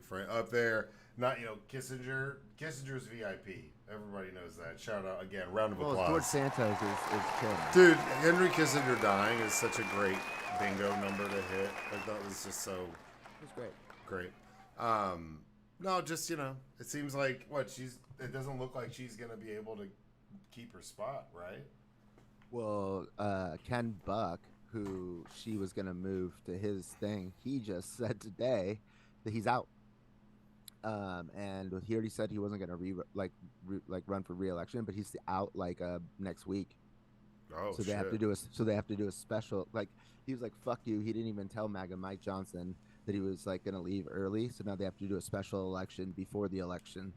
friend up there. Not Kissinger. Kissinger's VIP. Everybody knows that. Shout out again. Round of applause. George Santos is killing. Dude, Henry Kissinger dying is such a great bingo number to hit. Like, that was just so. It was great. Great. No, just it seems like it doesn't look like she's gonna be able to keep her spot, right? Well, Ken Buck, who she was gonna move to his thing, he just said today that he's out. And he already said he wasn't gonna run for re-election, but he's out next week. Oh, so they have to do a special, like, he was like, fuck you. He didn't even tell MAGA Mike Johnson that he was like gonna leave early. So now they have to do a special election before the election.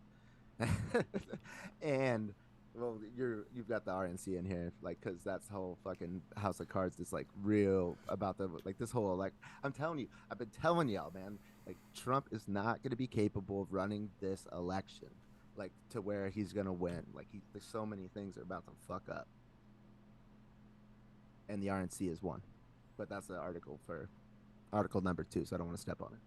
And well, you've got the RNC in here, like, because that's the whole fucking House of Cards that's like real about this whole I'm telling you, I've been telling y'all, man, like, Trump is not going to be capable of running this election, like, to where he's going to win. Like, there's so many things are about to fuck up, and the RNC is one, but that's the article number 2, so I don't want to step on it.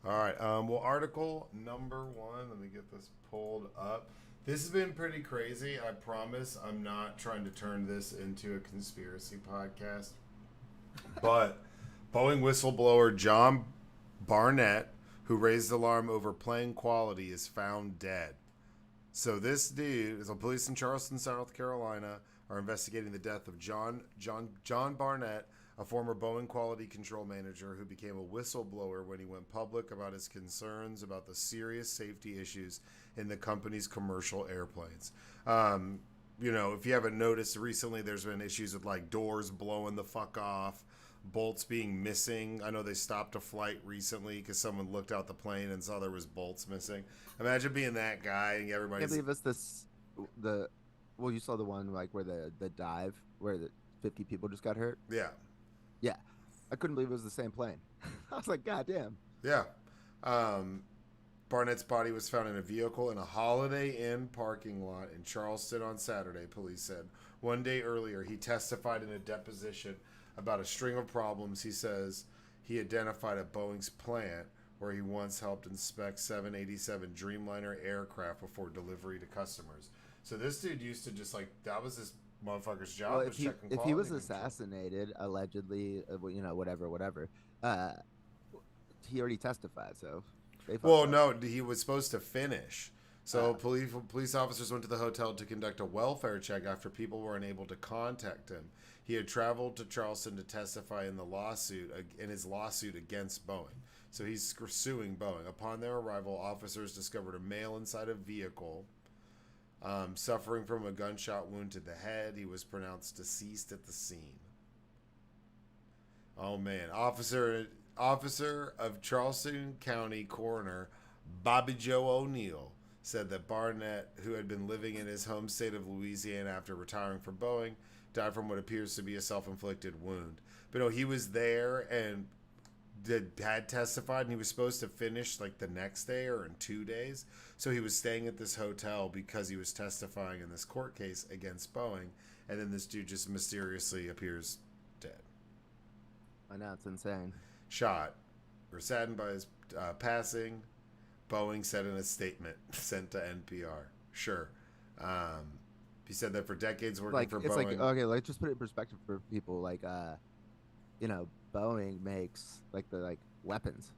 All right. Well, article number 1. Let me get this pulled up. This has been pretty crazy. I promise I'm not trying to turn this into a conspiracy podcast. But Boeing whistleblower John Barnett, who raised alarm over plane quality, is found dead. So this dude is police in Charleston, South Carolina, are investigating the death of John Barnett, a former Boeing quality control manager who became a whistleblower when he went public about his concerns about the serious safety issues in the company's commercial airplanes. If you haven't noticed, recently there's been issues with like doors blowing the fuck off, bolts being missing. I know they stopped a flight recently because someone looked out the plane and saw there was bolts missing. Imagine being that guy and everybody's... I can't believe it's you saw the one like where the dive where the 50 people just got hurt. Yeah, I couldn't believe it was the same plane. I was like, God damn. Yeah. Barnett's body was found in a vehicle in a Holiday Inn parking lot in Charleston on Saturday, police said. One day earlier, he testified in a deposition about a string of problems he says he identified at Boeing's plant where he once helped inspect 787 Dreamliner aircraft before delivery to customers. So this dude used to just that was his motherfucker's job. Well, if he was assassinated, allegedly, whatever, he already testified, so... Well, no, he was supposed to finish. So police officers went to the hotel to conduct a welfare check after people were unable to contact him. He had traveled to Charleston to testify in his lawsuit against Boeing. So he's suing Boeing. Upon their arrival, officers discovered a male inside a vehicle, suffering from a gunshot wound to the head. He was pronounced deceased at the scene. Oh man, Officer of Charleston County Coroner Bobby Joe O'Neill said that Barnett, who had been living in his home state of Louisiana after retiring from Boeing, died from what appears to be a self-inflicted wound. But no, he was there and had testified, and he was supposed to finish the next day or in 2 days. So he was staying at this hotel because he was testifying in this court case against Boeing, and then this dude just mysteriously appears dead. I know, it's insane. Shot. We're saddened by his passing, Boeing said in a statement sent to NPR. Sure. He said that for decades working for Boeing. Okay, let's just put it in perspective for people. Boeing makes the weapons.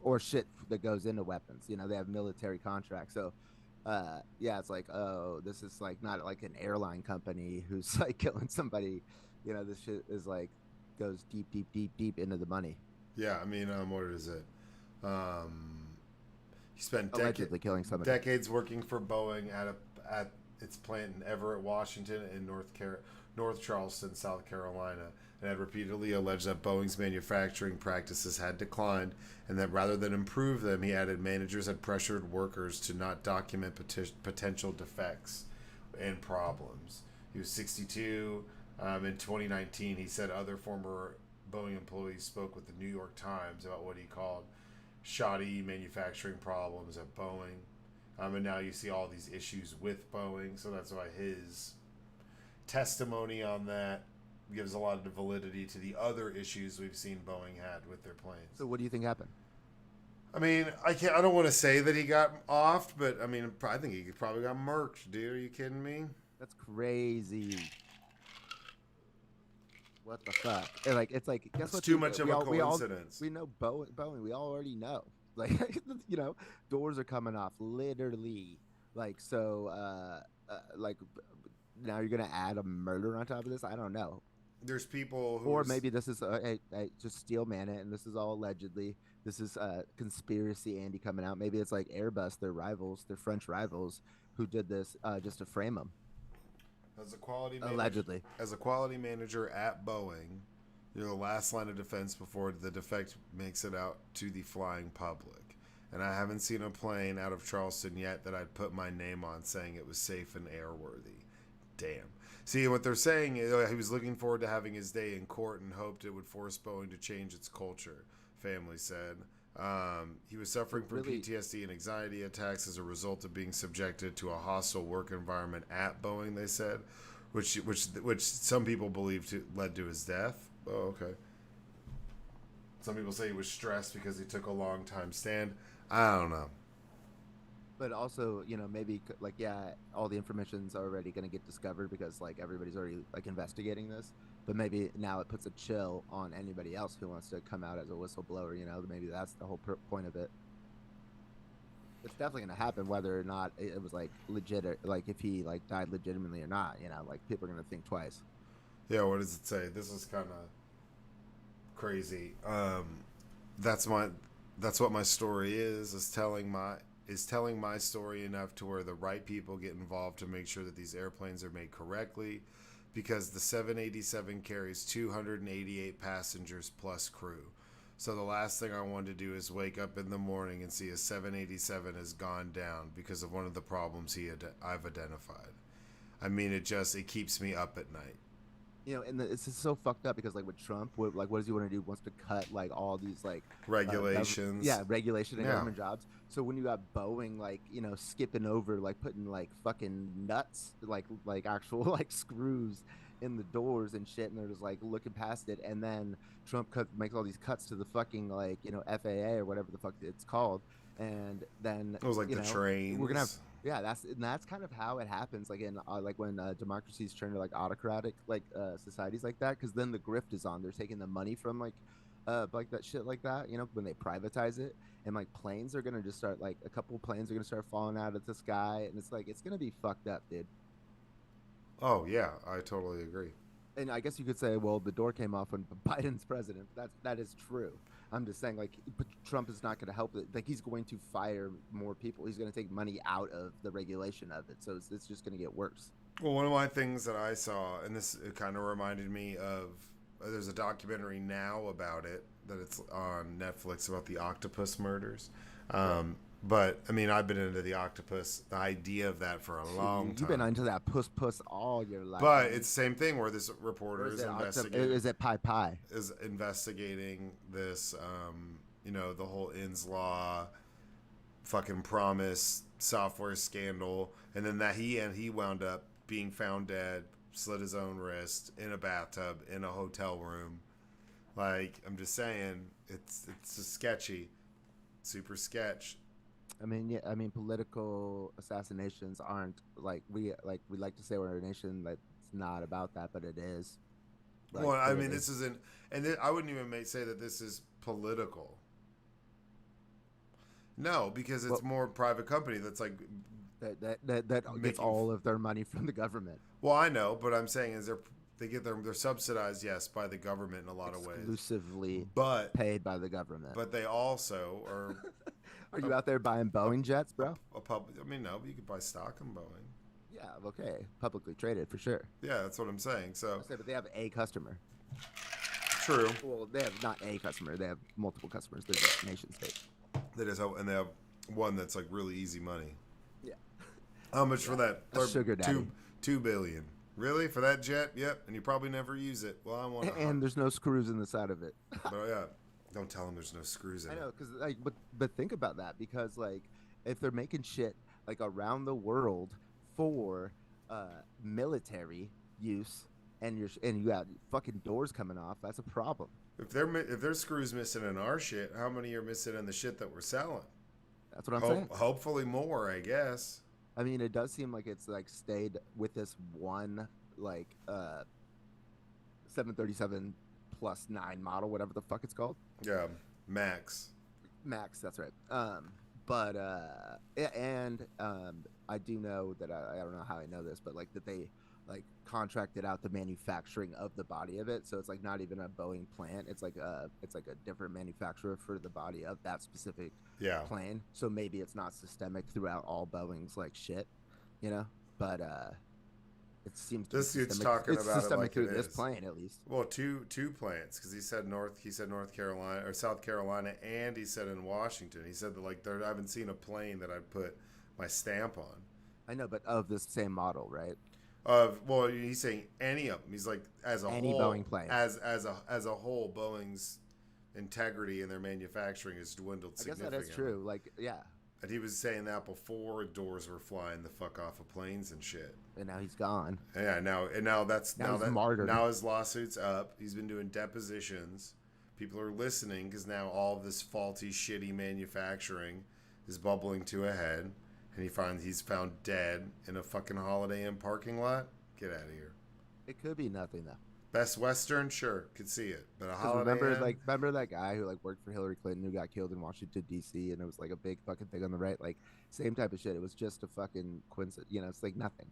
Or shit that goes into weapons. They have military contracts. So, it's this is not an airline company who's killing somebody. This shit is goes deep into the money. Yeah, I mean, what is it? He spent allegedly killing somebody. decades working for Boeing at its plant in Everett, Washington, and North Charleston, South Carolina, and had repeatedly alleged that Boeing's manufacturing practices had declined, and that rather than improve them, he added managers had pressured workers to not document potential defects and problems. He was 62. In 2019, he said other former Boeing employees spoke with the New York Times about what he called shoddy manufacturing problems at Boeing. And now you see all these issues with Boeing, so that's why his testimony on that gives a lot of validity to the other issues we've seen Boeing had with their planes. So what do you think happened? I mean, I don't want to say that he got offed, but I mean, I think he probably got murked, dude. Are you kidding me? That's crazy. What the fuck? It's like guess what? Too much of a coincidence. We know Boeing. We all already know. Like, you know, doors are coming off, literally. Like, so, like, now you're gonna add a murder on top of this? I don't know. There's people who, or maybe this is just steel man it, and this is all allegedly. This is conspiracy Andy coming out. Maybe it's like Airbus, their rivals, their French rivals, who did this just to frame them. As a quality allegedly, as a quality manager at Boeing, you're the last line of defense before the defect makes it out to the flying public. And I haven't seen a plane out of Charleston yet that I'd put my name on saying it was safe and airworthy. Damn. See, what they're saying is he was looking forward to having his day in court and hoped it would force Boeing to change its culture, family said. He was suffering from PTSD and anxiety attacks as a result of being subjected to a hostile work environment at Boeing, they said, which some people believe led to his death. Oh, okay. Some people say he was stressed because he took a long time stand. I don't know. But also, you know, maybe like, yeah, all the information's already going to get discovered because like everybody's already like investigating this. But maybe now it puts a chill on anybody else who wants to come out as a whistleblower. You know, maybe that's the whole point of it. It's definitely going to happen whether or not it was like legit, or like if he like died legitimately or not. You know, like people are going to think twice. Yeah, what does it say? This is kind of crazy. That's what my story is telling my story enough to where the right people get involved to make sure that these airplanes are made correctly, because the 787 carries 288 passengers plus crew. So the last thing I want to do is wake up in the morning and see a 787 has gone down because of one of the problems I've identified. I mean, it keeps me up at night. You know, and it's just so fucked up because like with Trump, what does he want to do? He wants to cut like all these like regulations. Regulation and government jobs. So when you got Boeing like, you know, skipping over like putting like fucking nuts like actual like screws in the doors and shit, and they're just like looking past it, and then Trump makes all these cuts to the fucking like, you know, FAA or whatever the fuck it's called, and then it was like the trains. We're gonna have. Yeah, that's kind of how it happens, like in like when democracies turn to like autocratic like societies like that, because then the grift is on. They're taking the money from like that shit like that, you know, when they privatize it, and like planes are gonna just start like a couple planes are gonna start falling out of the sky, and it's like it's gonna be fucked up, dude. Oh yeah, I totally agree. And I guess you could say, well, the door came off when Biden's president. That is true. I'm just saying, like, Trump is not going to help it. Like, he's going to fire more people. He's going to take money out of the regulation of it. So it's just going to get worse. Well, one of my things that I saw, and it kind of reminded me of, there's a documentary now about it, that it's on Netflix, about the octopus murders. But, I mean, I've been into the idea of that for a long time. You've been into that puss all your life. But it's the same thing where this reporter is investigating. Is it pie? Is investigating this, you know, the whole Ins Law fucking promise software scandal. And then that he wound up being found dead, slit his own wrist in a bathtub in a hotel room. Like, I'm just saying, it's just sketchy. Super sketch. I mean, political assassinations aren't like we like to say we're a nation that's not about that, but it is. Like, well, I mean, this isn't, and I wouldn't even say that this is political. No, because it's more private company that's like that gets all of their money from the government. Well, I know, but I'm saying is they're subsidized, yes, by the government in a lot of ways, exclusively, but paid by the government. But they also are. Are you out there buying Boeing jets, bro? I mean, no, but you could buy stock in Boeing. Yeah, okay. Publicly traded for sure. Yeah, that's what I'm saying. So, but they have a customer. True. Well, they have not a customer. They have multiple customers. They're just nation state. That is how, and they have one that's like really easy money. Yeah. How much for that? Sugar daddy. $2 billion. Really for that jet? Yep. And you probably never use it. Well, I want. And there's no screws in the side of it. But yeah, don't tell them there's no screws in it. I know, because like, but think about that, because like, if they're making shit like around the world for military use, and you got fucking doors coming off, that's a problem. If there's screws missing in our shit, how many are missing in the shit that we're selling? That's what I'm saying. Hopefully more, I guess. I mean, it does seem like it's like stayed with this one like 737 plus 9 model, whatever the fuck it's called. Yeah, Max, that's right. I do know that I don't know how I know this, but like that they like contracted out the manufacturing of the body of it, so it's like not even a Boeing plant. It's like a different manufacturer for the body of that specific plane. So maybe it's not systemic throughout all Boeing's like shit, you know. But it seems this dude's talking about systemic it through like this plane at least. Well, two plants, because he said North Carolina or South Carolina, and he said in Washington. He said that like I haven't seen a plane that I put my stamp on. I know, but of this same model, right? Well, he's saying any of them. He's like as a any whole, Boeing plane. as a whole, Boeing's integrity in their manufacturing has dwindled significantly. I guess that is true. Like, yeah. And he was saying that before doors were flying the fuck off of planes and shit. And now he's gone. Yeah, now he's martyred. Now his lawsuit's up. He's been doing depositions. People are listening because now all of this faulty, shitty manufacturing is bubbling to a head. And he's found dead in a fucking Holiday Inn parking lot. Get out of here. It could be nothing though. Best Western, sure, could see it. But a Holiday Inn. Remember that guy who like worked for Hillary Clinton who got killed in Washington D.C. and it was like a big fucking thing on the right. Like same type of shit. It was just a fucking coincidence. You know, it's like nothing.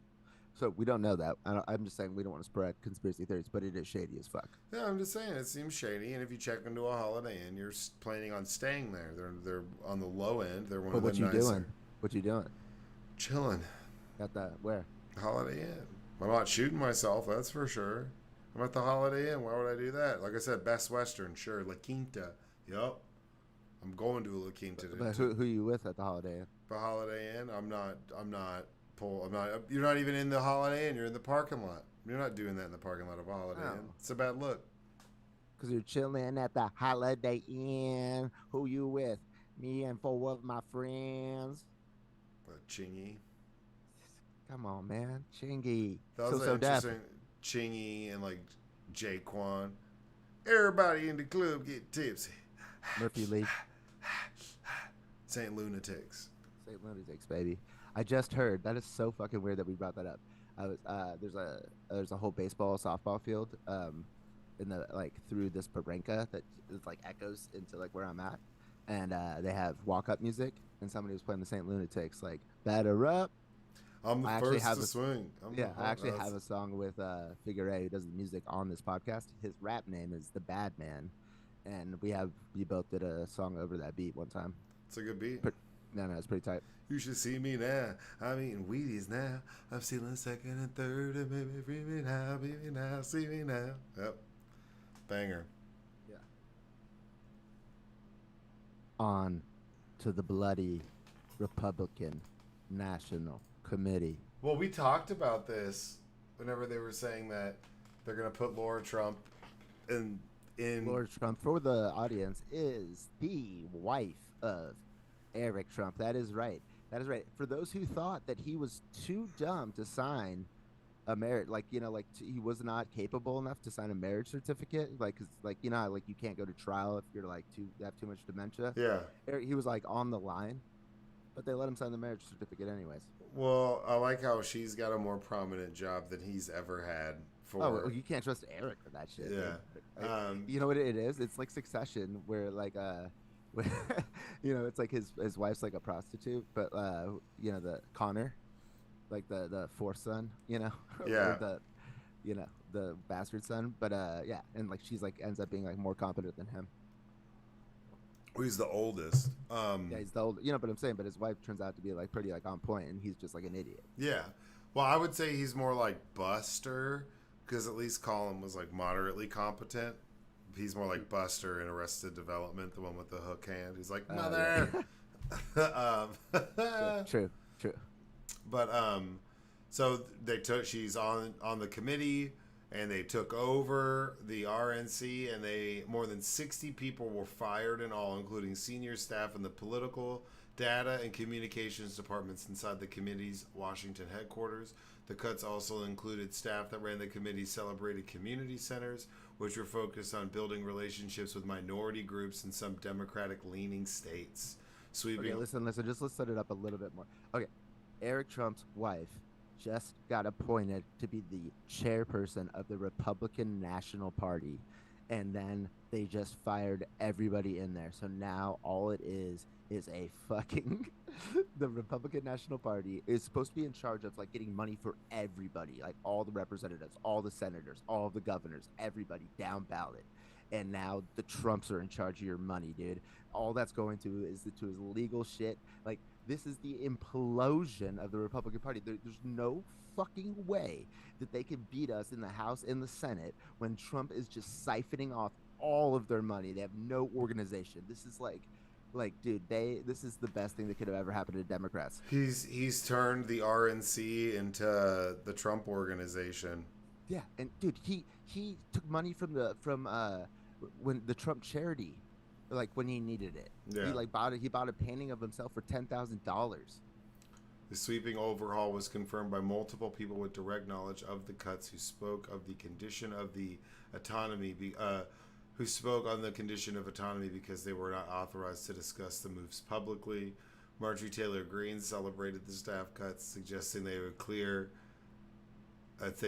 So we don't know that. I'm just saying we don't want to spread conspiracy theories, but it is shady as fuck. Yeah, I'm just saying it seems shady. And if you check into a Holiday Inn, you're planning on staying there. They're on the low end. They're one of the nicer. What you doing? Chilling. At the where? Holiday Inn. I'm not shooting myself, that's for sure. I'm at the Holiday Inn. Why would I do that? Like I said, Best Western, sure. La Quinta. Yup. I'm going to La Quinta. But who are you with at the Holiday Inn? The Holiday Inn? You're not even in the Holiday Inn. You're in the parking lot. You're not doing that in the parking lot of a Holiday Inn. It's a bad look. Because you're chilling at the Holiday Inn. Who you with? Me and 4 of my friends. Chingy. Come on, man. Chingy. That was interesting. Chingy and like Jaquan. Everybody in the club get tipsy. Murphy Lee. St. Lunatics. St. Lunatics, baby. I just heard. That is so fucking weird that we brought that up. There's a whole baseball softball field in the like through this barranca that like echoes into like where I'm at. And they have walk-up music, and somebody was playing the St. Lunatics, like, batter up. I'm the first to swing. I actually have a song with Figure who does the music on this podcast. His rap name is The Bad Man, and we both did a song over that beat one time. It's a good beat. No, it's pretty tight. You should see me now. I'm eating Wheaties now. I'm stealing second and third, and baby, free me now, see me now. Yep. Banger. On to the bloody Republican National Committee. Well, we talked about this whenever they were saying that they're going to put Laura Trump in. Laura Trump, for the audience, is the wife of Eric Trump. That is right. For those who thought that he was too dumb to sign a marriage, he was not capable enough to sign a marriage certificate, like you can't go to trial if you're have too much dementia. Yeah, he was like on the line, but they let him sign the marriage certificate anyways. Well, I like how she's got a more prominent job than he's ever had. You can't trust Eric for that shit. Yeah, you know what it is? It's like Succession, where it's like his wife's like a prostitute, but the Connor. Like the fourth son, Yeah. the bastard son, but and like she's like ends up being like more competent than him. He's the oldest. Yeah, he's the old, but I'm saying, but his wife turns out to be like pretty like on point, and he's just like an idiot. Yeah. Well, I would say he's more like Buster, because at least Colin was like moderately competent. He's more like Buster in Arrested Development, the one with the hook hand. He's like, mother. True. But so she's on the committee, and they took over the RNC, and more than 60 people were fired in all, including senior staff in the political, data, and communications departments inside the committee's Washington headquarters. The cuts also included staff that ran the committee's celebrated community centers, which were focused on building relationships with minority groups in some Democratic-leaning states. Okay, listen. Just let's set it up a little bit more. Okay, Eric Trump's wife just got appointed to be the chairperson of the Republican National Party, and then they just fired everybody in there. So now all it is a fucking the Republican National Party is supposed to be in charge of like getting money for everybody, like all the representatives, all the senators, all the governors, everybody down ballot. And now the Trumps are in charge of your money, dude. All that's going to is his legal shit. Like, this is the implosion of the Republican Party. There's no fucking way that they can beat us in the House and the Senate when Trump is just siphoning off all of their money. They have no organization. This is like dude, this is the best thing that could have ever happened to Democrats. He's turned the RNC into the Trump organization. Yeah, and dude, he took money from when the Trump charity, like when he needed it. Yeah. He bought a painting of himself for $10,000. The sweeping overhaul was confirmed by multiple people with direct knowledge of the cuts who spoke of the condition of the autonomy because they were not authorized to discuss the moves publicly. Marjorie Taylor Greene celebrated the staff cuts, suggesting they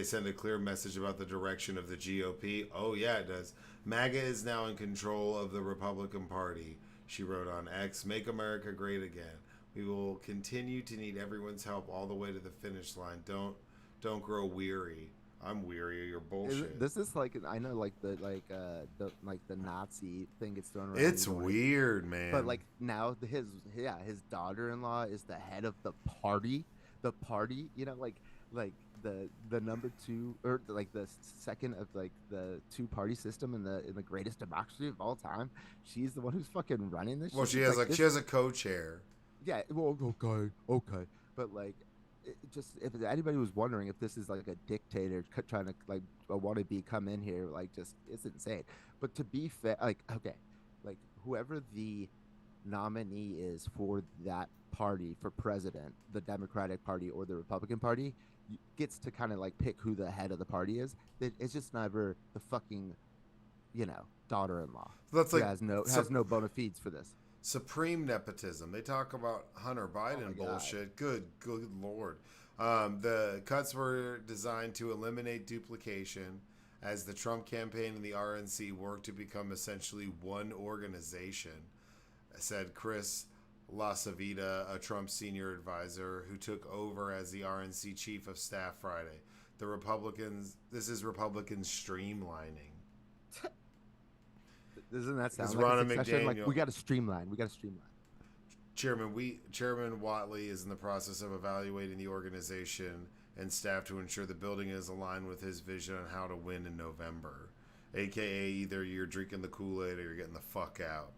send a clear message about the direction of the GOP. Oh, yeah, it does. MAGA is now in control of the Republican Party, she wrote on X. Make America great again. We will continue to need everyone's help all the way to the finish line. Don't grow weary. I'm weary of your bullshit. This is like, I know, like the Nazi thing gets thrown around. It's weird, man. But like now his daughter-in-law is the head of the party. The party, like the number two, or like the second of like the two-party system in the greatest democracy of all time. She's the one who's fucking running this. Well, she has a co-chair. Yeah. Well, okay, but like, just if anybody was wondering if this is like a dictator trying to like a wannabe come in here, like, just, it's insane. But to be fair, like, okay, like whoever the nominee is for that party for president, the Democratic Party or the Republican Party, gets to kind of like pick who the head of the party is. It's just never the fucking, daughter-in-law. That's like has no bona fides for this. Supreme nepotism. They talk about Hunter Biden bullshit. Good Lord. The cuts were designed to eliminate duplication as the Trump campaign and the RNC work to become essentially one organization, said Chris LaSavita, a Trump senior advisor who took over as the RNC chief of staff Friday. This is Republicans streamlining. Doesn't that sound like a succession? Like, we got to streamline. Chairman Whatley is in the process of evaluating the organization and staff to ensure the building is aligned with his vision on how to win in November. AKA either you're drinking the Kool-Aid or you're getting the fuck out.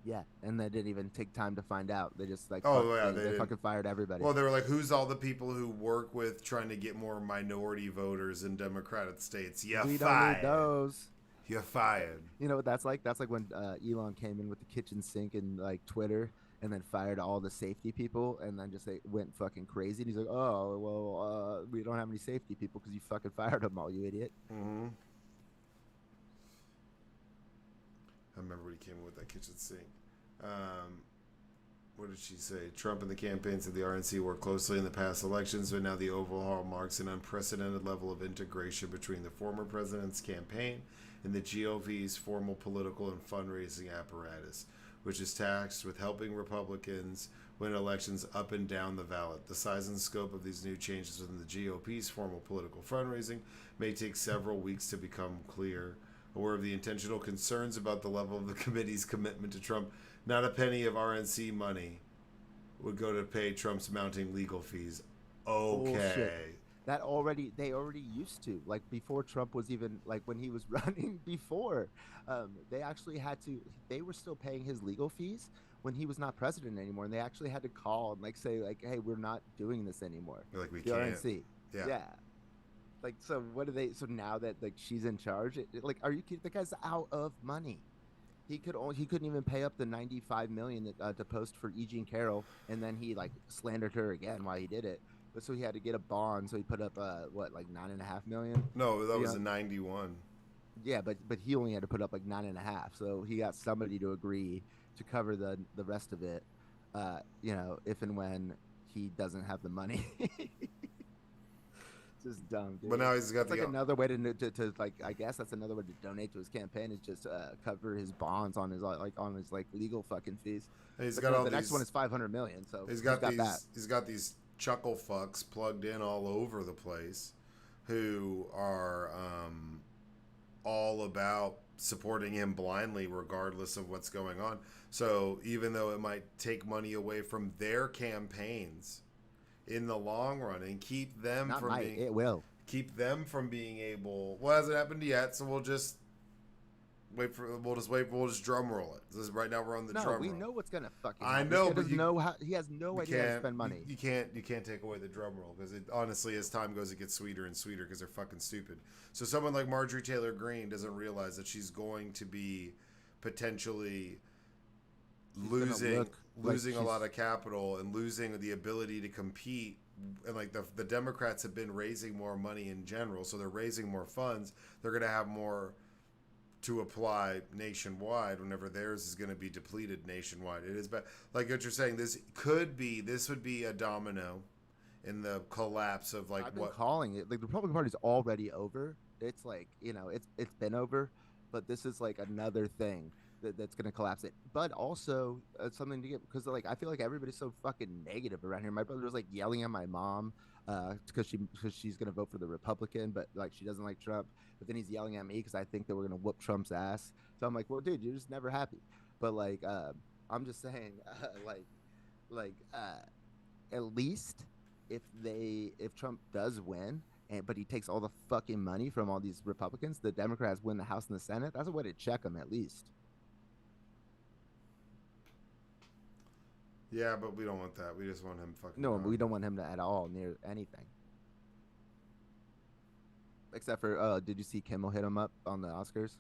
Yeah, and they didn't even take time to find out. They just they fucking fired everybody. Well, they were like, who's all the people who work with trying to get more minority voters in Democratic states? We don't need those. You're fired. You know what that's like? That's like when Elon came in with the kitchen sink and like Twitter, and then fired all the safety people, and then just went fucking crazy. And he's like, "Oh, well, we don't have any safety people because you fucking fired them all, you idiot." Mm-hmm. I remember when he came in with that kitchen sink. What did she say? Trump and the campaigns of the RNC worked closely in the past elections, but now the overhaul marks an unprecedented level of integration between the former president's campaign and the GOP's formal political and fundraising apparatus, which is tasked with helping Republicans win elections up and down the ballot. The size and scope of these new changes within the GOP's formal political fundraising may take several weeks to become clear. aware of the intentional concerns about the level of the committee's commitment to Trump. Not a penny of RNC money would go to pay Trump's mounting legal fees. Okay. Bullshit. They already used to, like, before Trump was even, like, when he was running before, they actually had to, they were still paying his legal fees when he was not president anymore, and they actually had to call and like say like, hey, we're not doing this anymore. Like, we the can't. RNC. Yeah. Like, so what do they? So now that like she's in charge, like, are you kidding? The guy's out of money. He couldn't even pay up the 95 million that, to post for E. Jean Carroll, and then he like slandered her again while he did it. But so he had to get a bond, so he put up what, like 9.5 million? No, that was a 91. Yeah, but he only had to put up like 9.5, so he got somebody to agree to cover the rest of it, you know, if and when he doesn't have the money. Just dumb, dude. But now he's got like another way to like, I guess that's another way to donate to his campaign, is just cover his bonds on his legal fucking fees. And he's got all the these, next one is 500 million, so he's got these chuckle fucks plugged in all over the place who are all about supporting him blindly regardless of what's going on. So even though it might take money away from their campaigns in the long run and keep them keep them from being able, well, it hasn't happened yet, so we'll just drum roll it. This is, right now we're on the drum roll. We know what's gonna fucking happen. I know, but he has no idea how to spend money. You can't take away the drum roll, because honestly, as time goes, it gets sweeter and sweeter because they're fucking stupid. So someone like Marjorie Taylor Greene doesn't realize that she's going to be potentially losing a lot of capital and losing the ability to compete. And like the Democrats have been raising more money in general, so they're raising more funds. They're going to have more to apply nationwide whenever theirs is going to be depleted nationwide. It is, but like what you're saying, this would be a domino in the collapse of like, I've been calling it, like, the Republican Party's already over. It's like, you know, it's been over, but this is like another thing that's going to collapse it. But also something to get, because like I feel like everybody's so fucking negative around here. My brother was like yelling at my mom because she's going to vote for the Republican, but like she doesn't like Trump. But then he's yelling at me because I think that we're going to whoop Trump's ass. So I'm like, well, dude, you're just never happy. But like, I'm just saying, at least if Trump does win, but he takes all the fucking money from all these Republicans, the Democrats win the House and the Senate. That's a way to check them, at least. Yeah, but we don't want that. We just want him fucking. No, we don't want him to at all near anything. Except for, did you see Kimmel hit him up on the Oscars?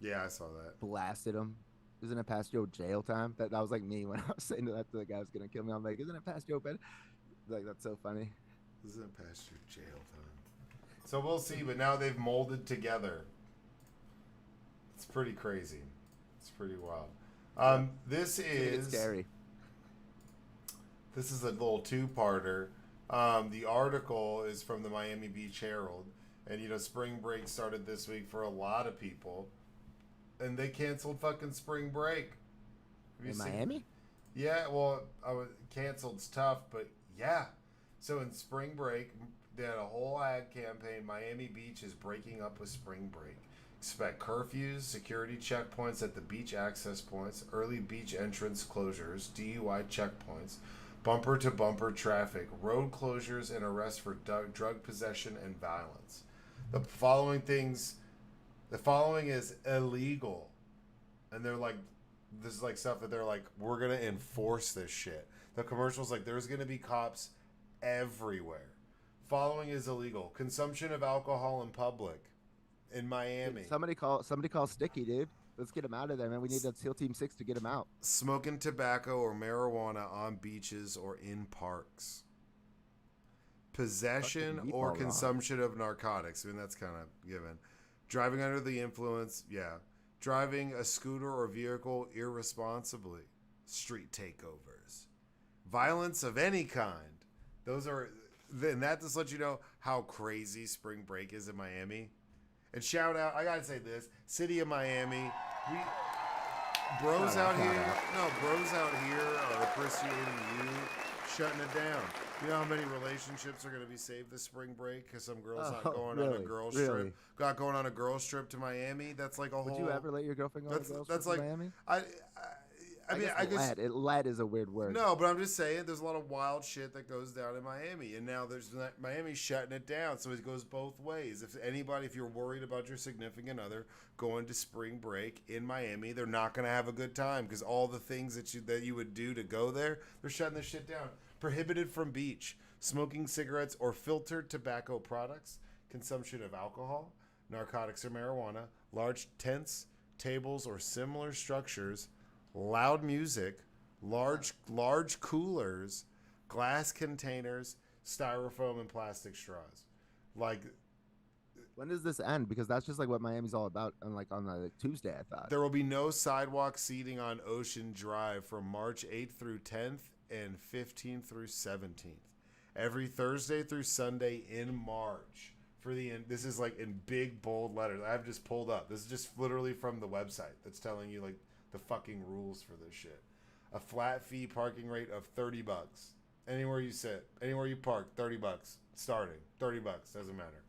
Yeah, I saw that. Blasted him. Isn't it past your jail time? That was like me when I was saying that to the guy who's gonna kill me. I'm like, isn't it past your bed? Like, that's so funny. Isn't it past your jail time? So we'll see. But now they've molded together. It's pretty crazy. It's pretty wild. This is scary. This is a little two-parter. The article is from the Miami Beach Herald, and you know, spring break started this week for a lot of people, and they canceled fucking spring break. In Miami? Yeah, well, canceled's tough, but yeah. So in spring break, they had a whole ad campaign. Miami Beach is breaking up with spring break. Expect curfews, security checkpoints at the beach access points, early beach entrance closures, DUI checkpoints, bumper-to-bumper traffic, road closures, and arrests for drug possession and violence. The following is illegal. And they're like, this is like stuff that they're like, we're going to enforce this shit. The commercial's like, there's going to be cops everywhere. Following is illegal. Consumption of alcohol in public. In Miami. Somebody call Sticky, dude. Let's get him out of there, man. We need SEAL Team 6 to get him out. Smoking tobacco or marijuana on beaches or in parks. Possession or consumption of narcotics. I mean, that's kind of given. Driving under the influence, yeah. Driving a scooter or vehicle irresponsibly. Street takeovers. Violence of any kind. And that just lets you know how crazy spring break is in Miami. And shout out, I gotta say this, City of Miami, bros out here. No, bros out here are appreciating you shutting it down. You know how many relationships are going to be saved this spring break because some girl's not going on a girls trip. Got going on a girls trip to Miami. That's like a whole. Would you ever let your girlfriend go on a girls trip to Miami? I guess lad is a weird word. No, but I'm just saying there's a lot of wild shit that goes down in Miami, and now there's Miami shutting it down, so it goes both ways. If you're worried about your significant other going to spring break in Miami, they're not going to have a good time because all the things that you would do to go there, they're shutting this shit down. Prohibited from beach, smoking cigarettes or filtered tobacco products, consumption of alcohol, narcotics or marijuana, large tents, tables or similar structures, loud music, large coolers, glass containers, styrofoam and plastic straws. Like, when does this end? Because that's just like what Miami's all about. And like on the Tuesday, I thought there will be no sidewalk seating on Ocean Drive from March 8th through 10th and 15th through 17th. Every Thursday through Sunday in March. This is like in big bold letters. I have just pulled up. This is just literally from the website that's telling you like the fucking rules for this shit. A flat fee parking rate of $30. Anywhere you sit, anywhere you park, $30 starting. $30 doesn't matter.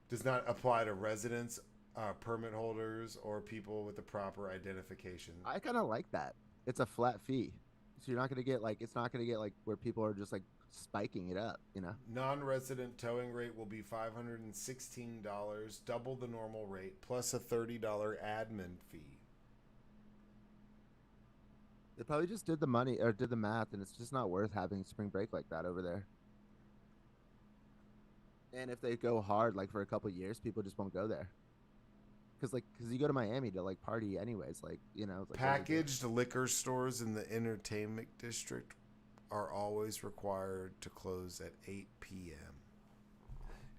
Does not apply to residents, permit holders, or people with the proper identification. I kind of like that. It's a flat fee, so you're not gonna get like where people are just like spiking it up, you know. Non-resident towing rate will be $516, double the normal rate, plus a $30 admin fee. They probably just did the math, and it's just not worth having spring break like that over there. And if they go hard, like for a couple of years, people just won't go there. Because you go to Miami to like party anyways, like, you know. Like, packaged liquor stores in the entertainment district are always required to close at 8 p.m.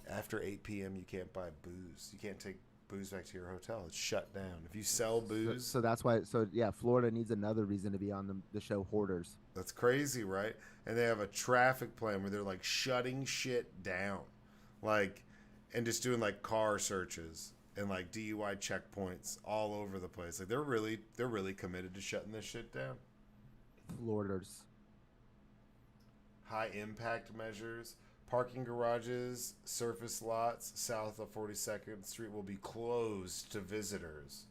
After 8 p.m., you can't buy booze. You can't take booze back to your hotel. It's shut down. If you sell booze... So that's why... So, yeah, Florida needs another reason to be on the show Hoarders. That's crazy, right? And they have a traffic plan where they're, like, shutting shit down. Like, and just doing, like, car searches and, like, DUI checkpoints all over the place. Like, they're really committed to shutting this shit down. Floriders. High impact measures. Parking garages, surface lots south of 42nd Street will be closed to visitors.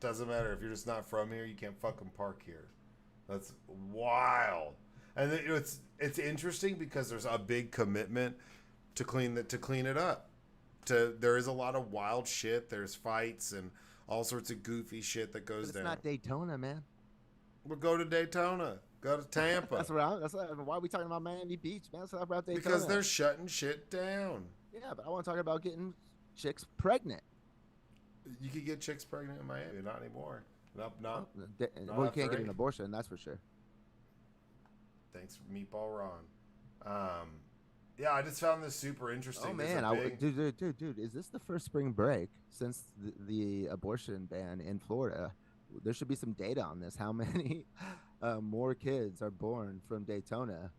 Doesn't matter if you're just not from here, you can't fucking park here. That's wild. And it's interesting because there's a big commitment to clean it up. There is a lot of wild shit. There's fights and all sorts of goofy shit that goes down. It's not Daytona, man. We'll go to Daytona. Go to Tampa. Why are we talking about Miami Beach, man? That's about Daytona. Because they're shutting shit down. Yeah, but I want to talk about getting chicks pregnant. You could get chicks pregnant in Miami. Not anymore. Not well, you can't get an abortion, that's for sure. Thanks, Meatball Ron. Yeah, I just found this super interesting. Oh, man. Dude, is this the first spring break since the abortion ban in Florida? There should be some data on this. How many more kids are born from Daytona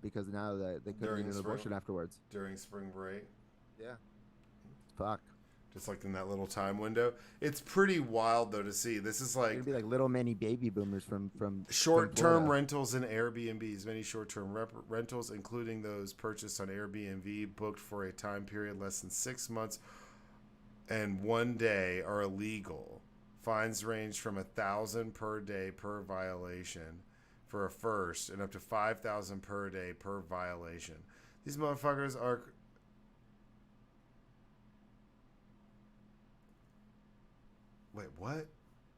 because now they couldn't get an abortion afterwards. During spring break? Yeah. Fuck. Just like in that little time window. It's pretty wild, though, to see. This is like... It'd be like little many baby boomers from short-term rentals and Airbnbs. Many short-term rentals, including those purchased on Airbnb, booked for a time period less than 6 months and 1 day, are illegal. Fines range from $1,000 per day per violation for a first and up to $5,000 per day per violation. These motherfuckers are... Wait, what?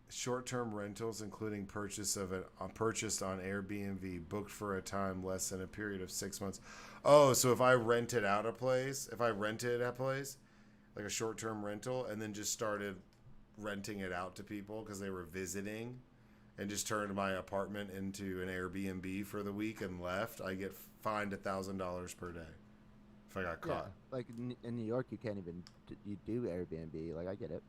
Short-term rentals, including purchased on Airbnb, booked for a time less than a period of 6 months. Oh, so if I rented a place, like a short-term rental, and then just started renting it out to people because they were visiting and just turned my apartment into an Airbnb for the week and left, I get fined $1,000 per day if I got caught. Yeah, like in New York, you can't even you do Airbnb. Like, I get it.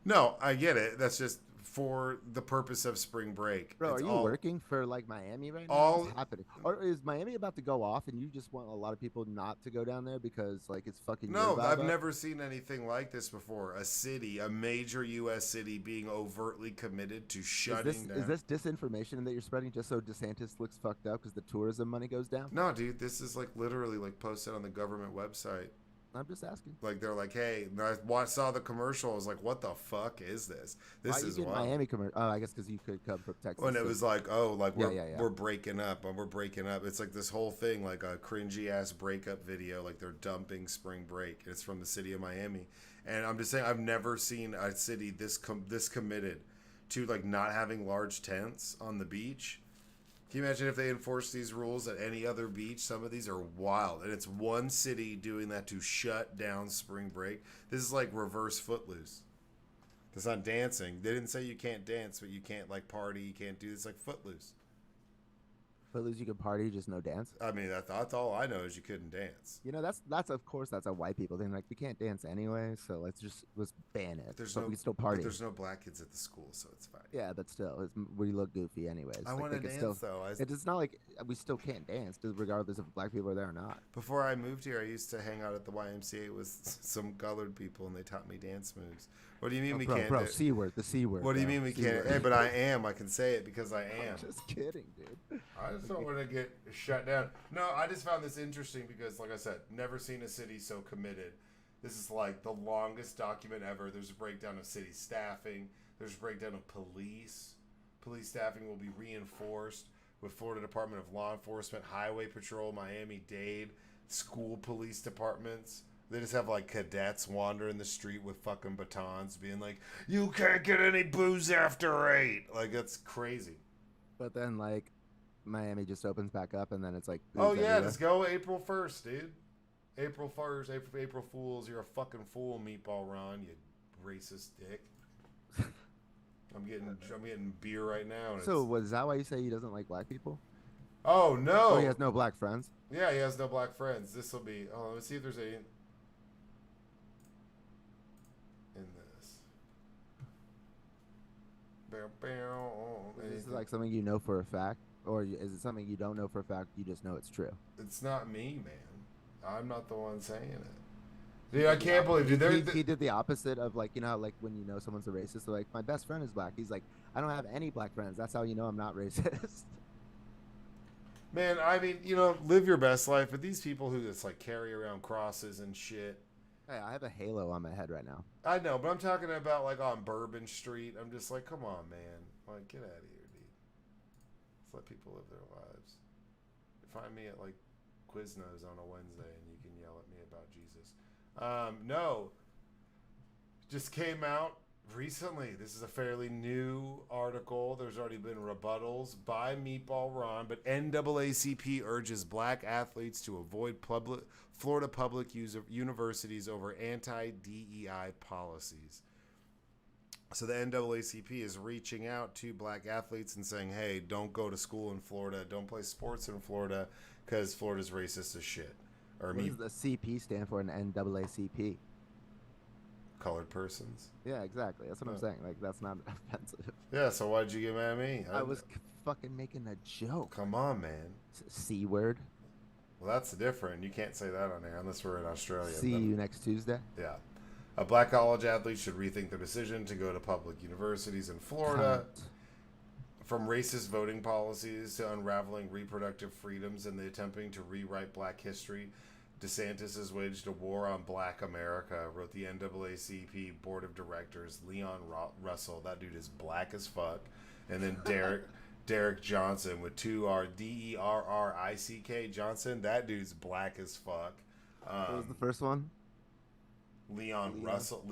No, I get it. That's just for the purpose of spring break. Bro, It's are you working for like Miami right now? all What's happening? Or is Miami about to go off and you just want a lot of people not to go down there because like it's fucking your No, vibe I've up? never seen anything like this before. A city, a major U.S. city, being overtly committed to shutting down. Is this disinformation that you're spreading just so DeSantis looks fucked up because the tourism money goes down? No, dude, this is like literally like posted on the government website. I'm just asking. Like they're like, hey, and I saw the commercial. I was like, what the fuck is this? This Why is you get wild. Miami commercial? Oh, I guess because you could come from Texas. When it was like, oh, like we're yeah. breaking up, and we're breaking up. It's like this whole thing, like a cringy ass breakup video, like they're dumping spring break. It's from the city of Miami, and I'm just saying, I've never seen a city this committed to like not having large tents on the beach. Can you imagine if they enforced these rules at any other beach? Some of these are wild, and it's one city doing that to shut down spring break. This is like reverse Footloose. It's not dancing. They didn't say you can't dance, but you can't like party. You can't do this like Footloose. Footloose, you could party, just no dance. I mean, that's all I know is you couldn't dance. You know, that's of course that's a white people thing. Like we can't dance anyway, so let's ban it. There's but no, we can still party. But there's no black kids at the school, so it's fine. Yeah, but still, we look goofy anyways. I like, want to dance still, though. It's not like we still can't dance, regardless if black people are there or not. Before I moved here, I used to hang out at the YMCA with some colored people, and they taught me dance moves. What do you mean we can't? Bro, C word, the C word. What do you mean we can't? Hey, but I am. I can say it because I am. I'm just kidding, dude. I just don't want to get shut down. No, I just found this interesting because, like I said, never seen a city so committed. This is like the longest document ever. There's a breakdown of city staffing. There's a breakdown of police. Police staffing will be reinforced with Florida Department of Law Enforcement, Highway Patrol, Miami-Dade, school police departments. They just have like cadets wandering the street with fucking batons being like, you can't get any booze after 8. Like, that's crazy. But then, like, Miami just opens back up, and then it's like, oh, yeah, everywhere. Just go April 1st, dude. April 1st, April Fools. You're a fucking fool, Meatball Ron, you racist dick. I'm getting beer right now. So, was that why you say he doesn't like black people? Oh, no. Oh, he has no black friends? Yeah, he has no black friends. This will be, oh, let's see if there's a... Is this like something you know for a fact, or is it something you don't know for a fact? You just know it's true. It's not me, man. I'm not the one saying it. Dude, I can't believe, dude. He did the opposite of like, you know, like when you know someone's a racist. So like, my best friend is black. He's like, I don't have any black friends. That's how you know I'm not racist. Man, I mean, you know, live your best life. But these people who just like carry around crosses and shit. Hey, I have a halo on my head right now. I know, but I'm talking about like on Bourbon Street. I'm just like, come on, man. Like, get out of here, dude. Let's let people live their lives. Find me at like Quiznos on a Wednesday and you can yell at me about Jesus. No. Just came out recently. This is a fairly new article. There's already been rebuttals by Meatball Ron, but NAACP urges black athletes to avoid Florida public universities over anti-DEI policies. So the NAACP is reaching out to black athletes and saying, hey, don't go to school in Florida. Don't play sports in Florida because Florida's racist as shit. Or what does the CP stand for in NAACP? Colored persons. Yeah, exactly. That's what I'm saying. Like, that's not offensive. Yeah, so why'd you get mad at me? I was fucking making a joke. Come on, man. C word. Well, that's different. You can't say that on air unless we're in Australia. See you next Tuesday. Yeah. A black college athlete should rethink their decision to go to public universities in Florida. From racist voting policies to unraveling reproductive freedoms and the attempting to rewrite black history, DeSantis has waged a war on black America, wrote the NAACP Board of Directors. Leon Russell, that dude is black as fuck. And then Derek Johnson with 2 R, Derrick Johnson. That dude's black as fuck. What was the first one? Leon Russell.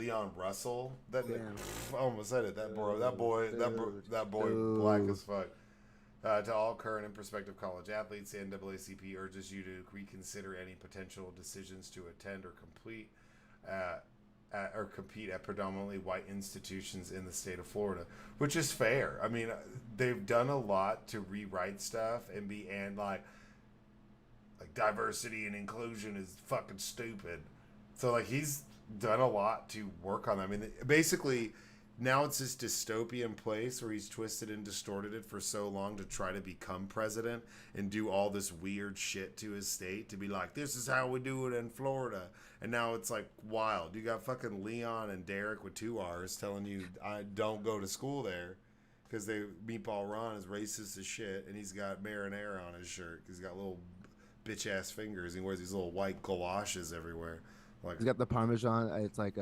That I almost said it. That boy, black as fuck. To all current and prospective college athletes, the NAACP urges you to reconsider any potential decisions to attend or compete at predominantly white institutions in the state of Florida, which is fair. I mean, they've done a lot to rewrite stuff and like diversity and inclusion is fucking stupid. So like he's done a lot to work on that. I mean, basically, now it's this dystopian place where he's twisted and distorted it for so long to try to become president and do all this weird shit to his state to be like, this is how we do it in Florida. And now it's like wild. You got fucking Leon and Derek with 2 R's telling you I don't go to school there because Meatball Ron is racist as shit, and he's got marinara on his shirt. He's got little bitch ass fingers. He wears these little white galoshes everywhere. Like, he's got the Parmesan. It's like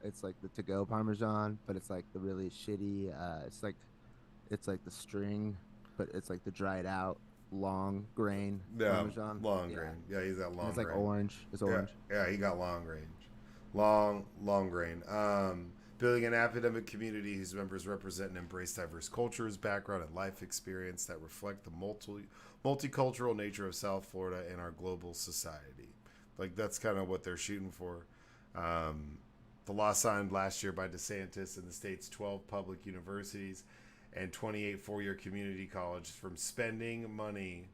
it's like the to-go Parmesan, but it's like the really shitty. It's like the string, but it's like the dried out long grain Parmesan. Long grain. Yeah, he's got long. It's like grain. Orange. It's orange. Yeah, he got long range, long grain. Building an academic community whose members represent and embrace diverse cultures, background, and life experience that reflect the multicultural nature of South Florida and our global society. Like, that's kind of what they're shooting for. The law signed last year by DeSantis and the state's 12 public universities and 28 four-year community colleges from spending money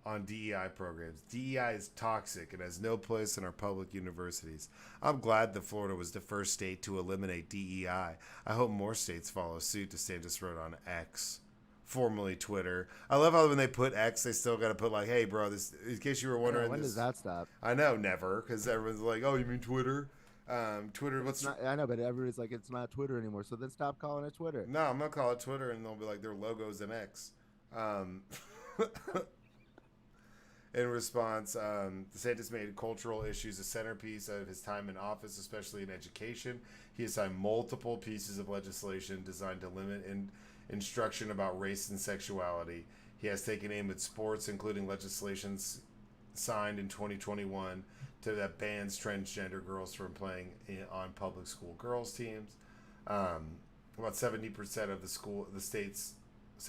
on DEI programs. DEI is toxic and has no place in our public universities. I'm glad that Florida was the first state to eliminate DEI. I hope more states follow suit, DeSantis wrote on X, formerly Twitter. I love how when they put X, they still got to put like, hey, bro, this, in case you were wondering. When does that stop? I know, never, because everyone's like, oh, you mean Twitter? Twitter, I know, but everybody's like, it's not Twitter anymore, so then stop calling it Twitter. No, I'm going to call it Twitter, and they'll be like, their logo's an X. In response, DeSantis made cultural issues a centerpiece of his time in office, especially in education. He has signed multiple pieces of legislation designed to limit instruction about race and sexuality. He has taken aim at sports, including legislations signed in 2021 that bans transgender girls from playing on public school girls teams. About 70% of the state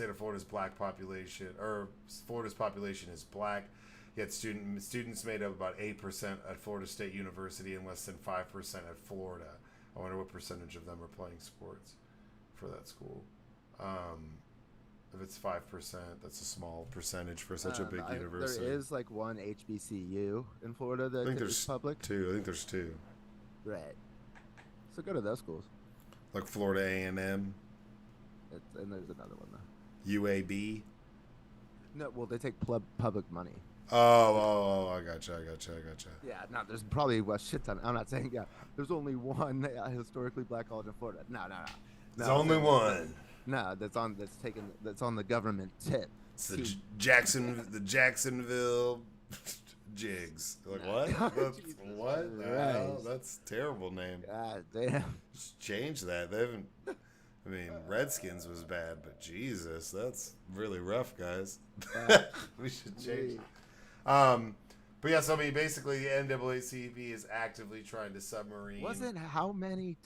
of Florida's black population, or Florida's population is black. Yet students made up about 8% at Florida State University and less than 5% at Florida. I wonder what percentage of them are playing sports for that school. If it's 5%, that's a small percentage for such a big university. There is like one HBCU in Florida that is public. I think there's 2. Right. So go to those schools. Like Florida A&M. And there's another one though. UAB. No, well, they take public money. Oh, I gotcha. Yeah, no, there's probably a shit ton. I'm not saying, there's only one historically black college in Florida. No. There's only one. No, that's on the government tip. It's the Jacksonville Jigs. Like, what? What? Oh, that's a terrible name. God damn. Just change that. They haven't. I mean, Redskins was bad, but Jesus, that's really rough, guys. We should change. But yeah, so I mean, basically, the NAACP is actively trying to submarine. Wasn't how many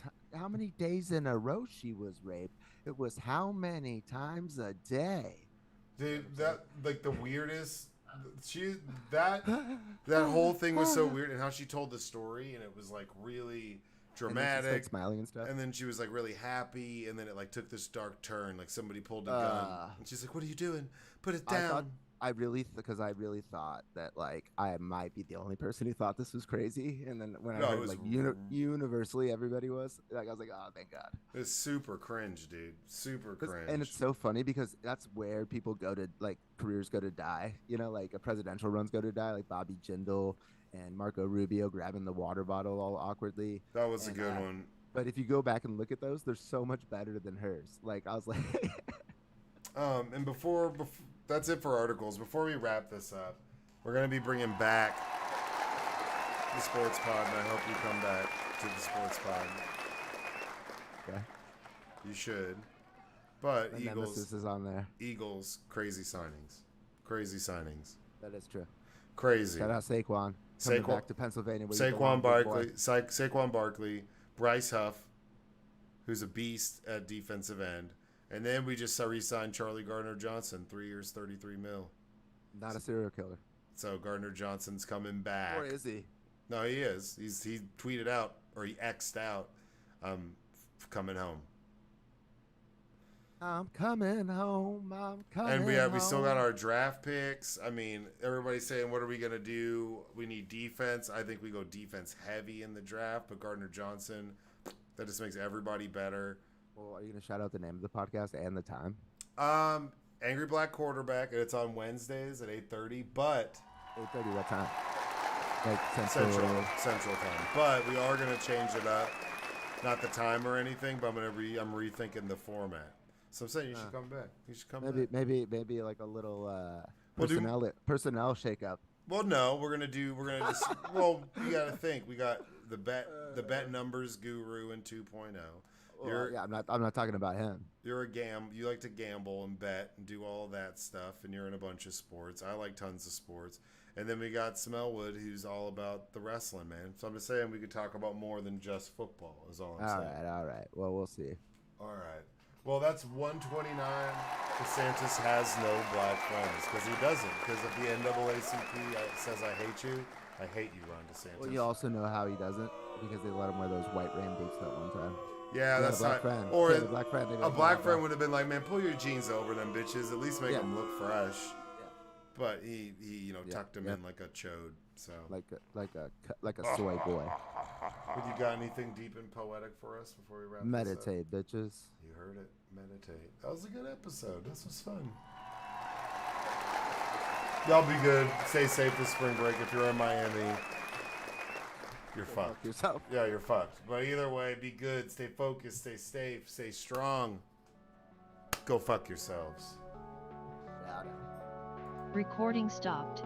days in a row she was raped? It was how many times a day. Dude, that like the weirdest. That whole thing was so weird, and how she told the story, and it was like really dramatic, like smiling and stuff. And then she was like really happy, and then it like took this dark turn, like somebody pulled a gun, and she's like, "What are you doing? Put it down." I really thought that like I might be the only person who thought this was crazy, and then when I heard like universally everybody was like, I was like, oh, thank God. It's super cringe, dude. Super cringe. And it's so funny because that's where people go to, like, careers go to die. You know, like presidential runs go to die, like Bobby Jindal and Marco Rubio grabbing the water bottle all awkwardly. That was a good one. But if you go back and look at those, they're so much better than hers. Like, I was like... And before that's it for articles. Before we wrap this up, we're going to be bringing back the Sports Pod, and I hope you come back to the Sports Pod. Okay. You should. But and Eagles... Nemesis is on there. Eagles, crazy signings. That is true. Crazy. Shout out Saquon. Coming back to Pennsylvania. Saquon Barkley, Bryce Huff, who's a beast at defensive end. And then we just re-signed Charlie Gardner-Johnson, 3 years, $33 million. Not a serial killer. So Gardner-Johnson's coming back. Or is he? No, he is. He tweeted out, or he X'd out, coming home. I'm coming home. And we still got our draft picks. I mean, everybody's saying, what are we going to do? We need defense. I think we go defense heavy in the draft, but Gardner-Johnson, That just makes everybody better. Well, are you gonna shout out the name of the podcast and the time? Angry Black Quarterback, and it's on Wednesdays at 8:30. But 8:30. What time? Like Central time. But we are gonna change it up. Not the time or anything, but I'm rethinking the format. So I'm saying you should come back. You should come back. Maybe like a little personnel shakeup. Well, no, we're gonna just. Well, you gotta think. We got the bet numbers guru in 2.0. Well, yeah, I'm not talking about him. You're you like to gamble and bet and do all that stuff, and you're in a bunch of sports. I like tons of sports. And then we got Smellwood, who's all about the wrestling, man. So I'm just saying we could talk about more than just football, is all I'm saying. All right. Well, we'll see. All right. Well, that's 129. DeSantis has no black friends because he doesn't. Because if the NAACP says I hate you Ron DeSantis. Well, you also know how he doesn't because they let him wear those white rain boots that one time. Yeah, that's not. Friend. Or a black friend. A black friend would have been like, man, pull your jeans over them bitches. At least make them look fresh. But he tucked him in like a chode. So like a soy boy. But you got anything deep and poetic for us before we wrap Meditate, this up? Bitches. You heard it. Meditate. That was a good episode. This was fun. Y'all be good. Stay safe this spring break. If you're in Miami, you're fucked. Fuck yourself. Yeah, you're fucked. But either way, be good. Stay focused. Stay safe. Stay strong. Go fuck yourselves. Recording stopped.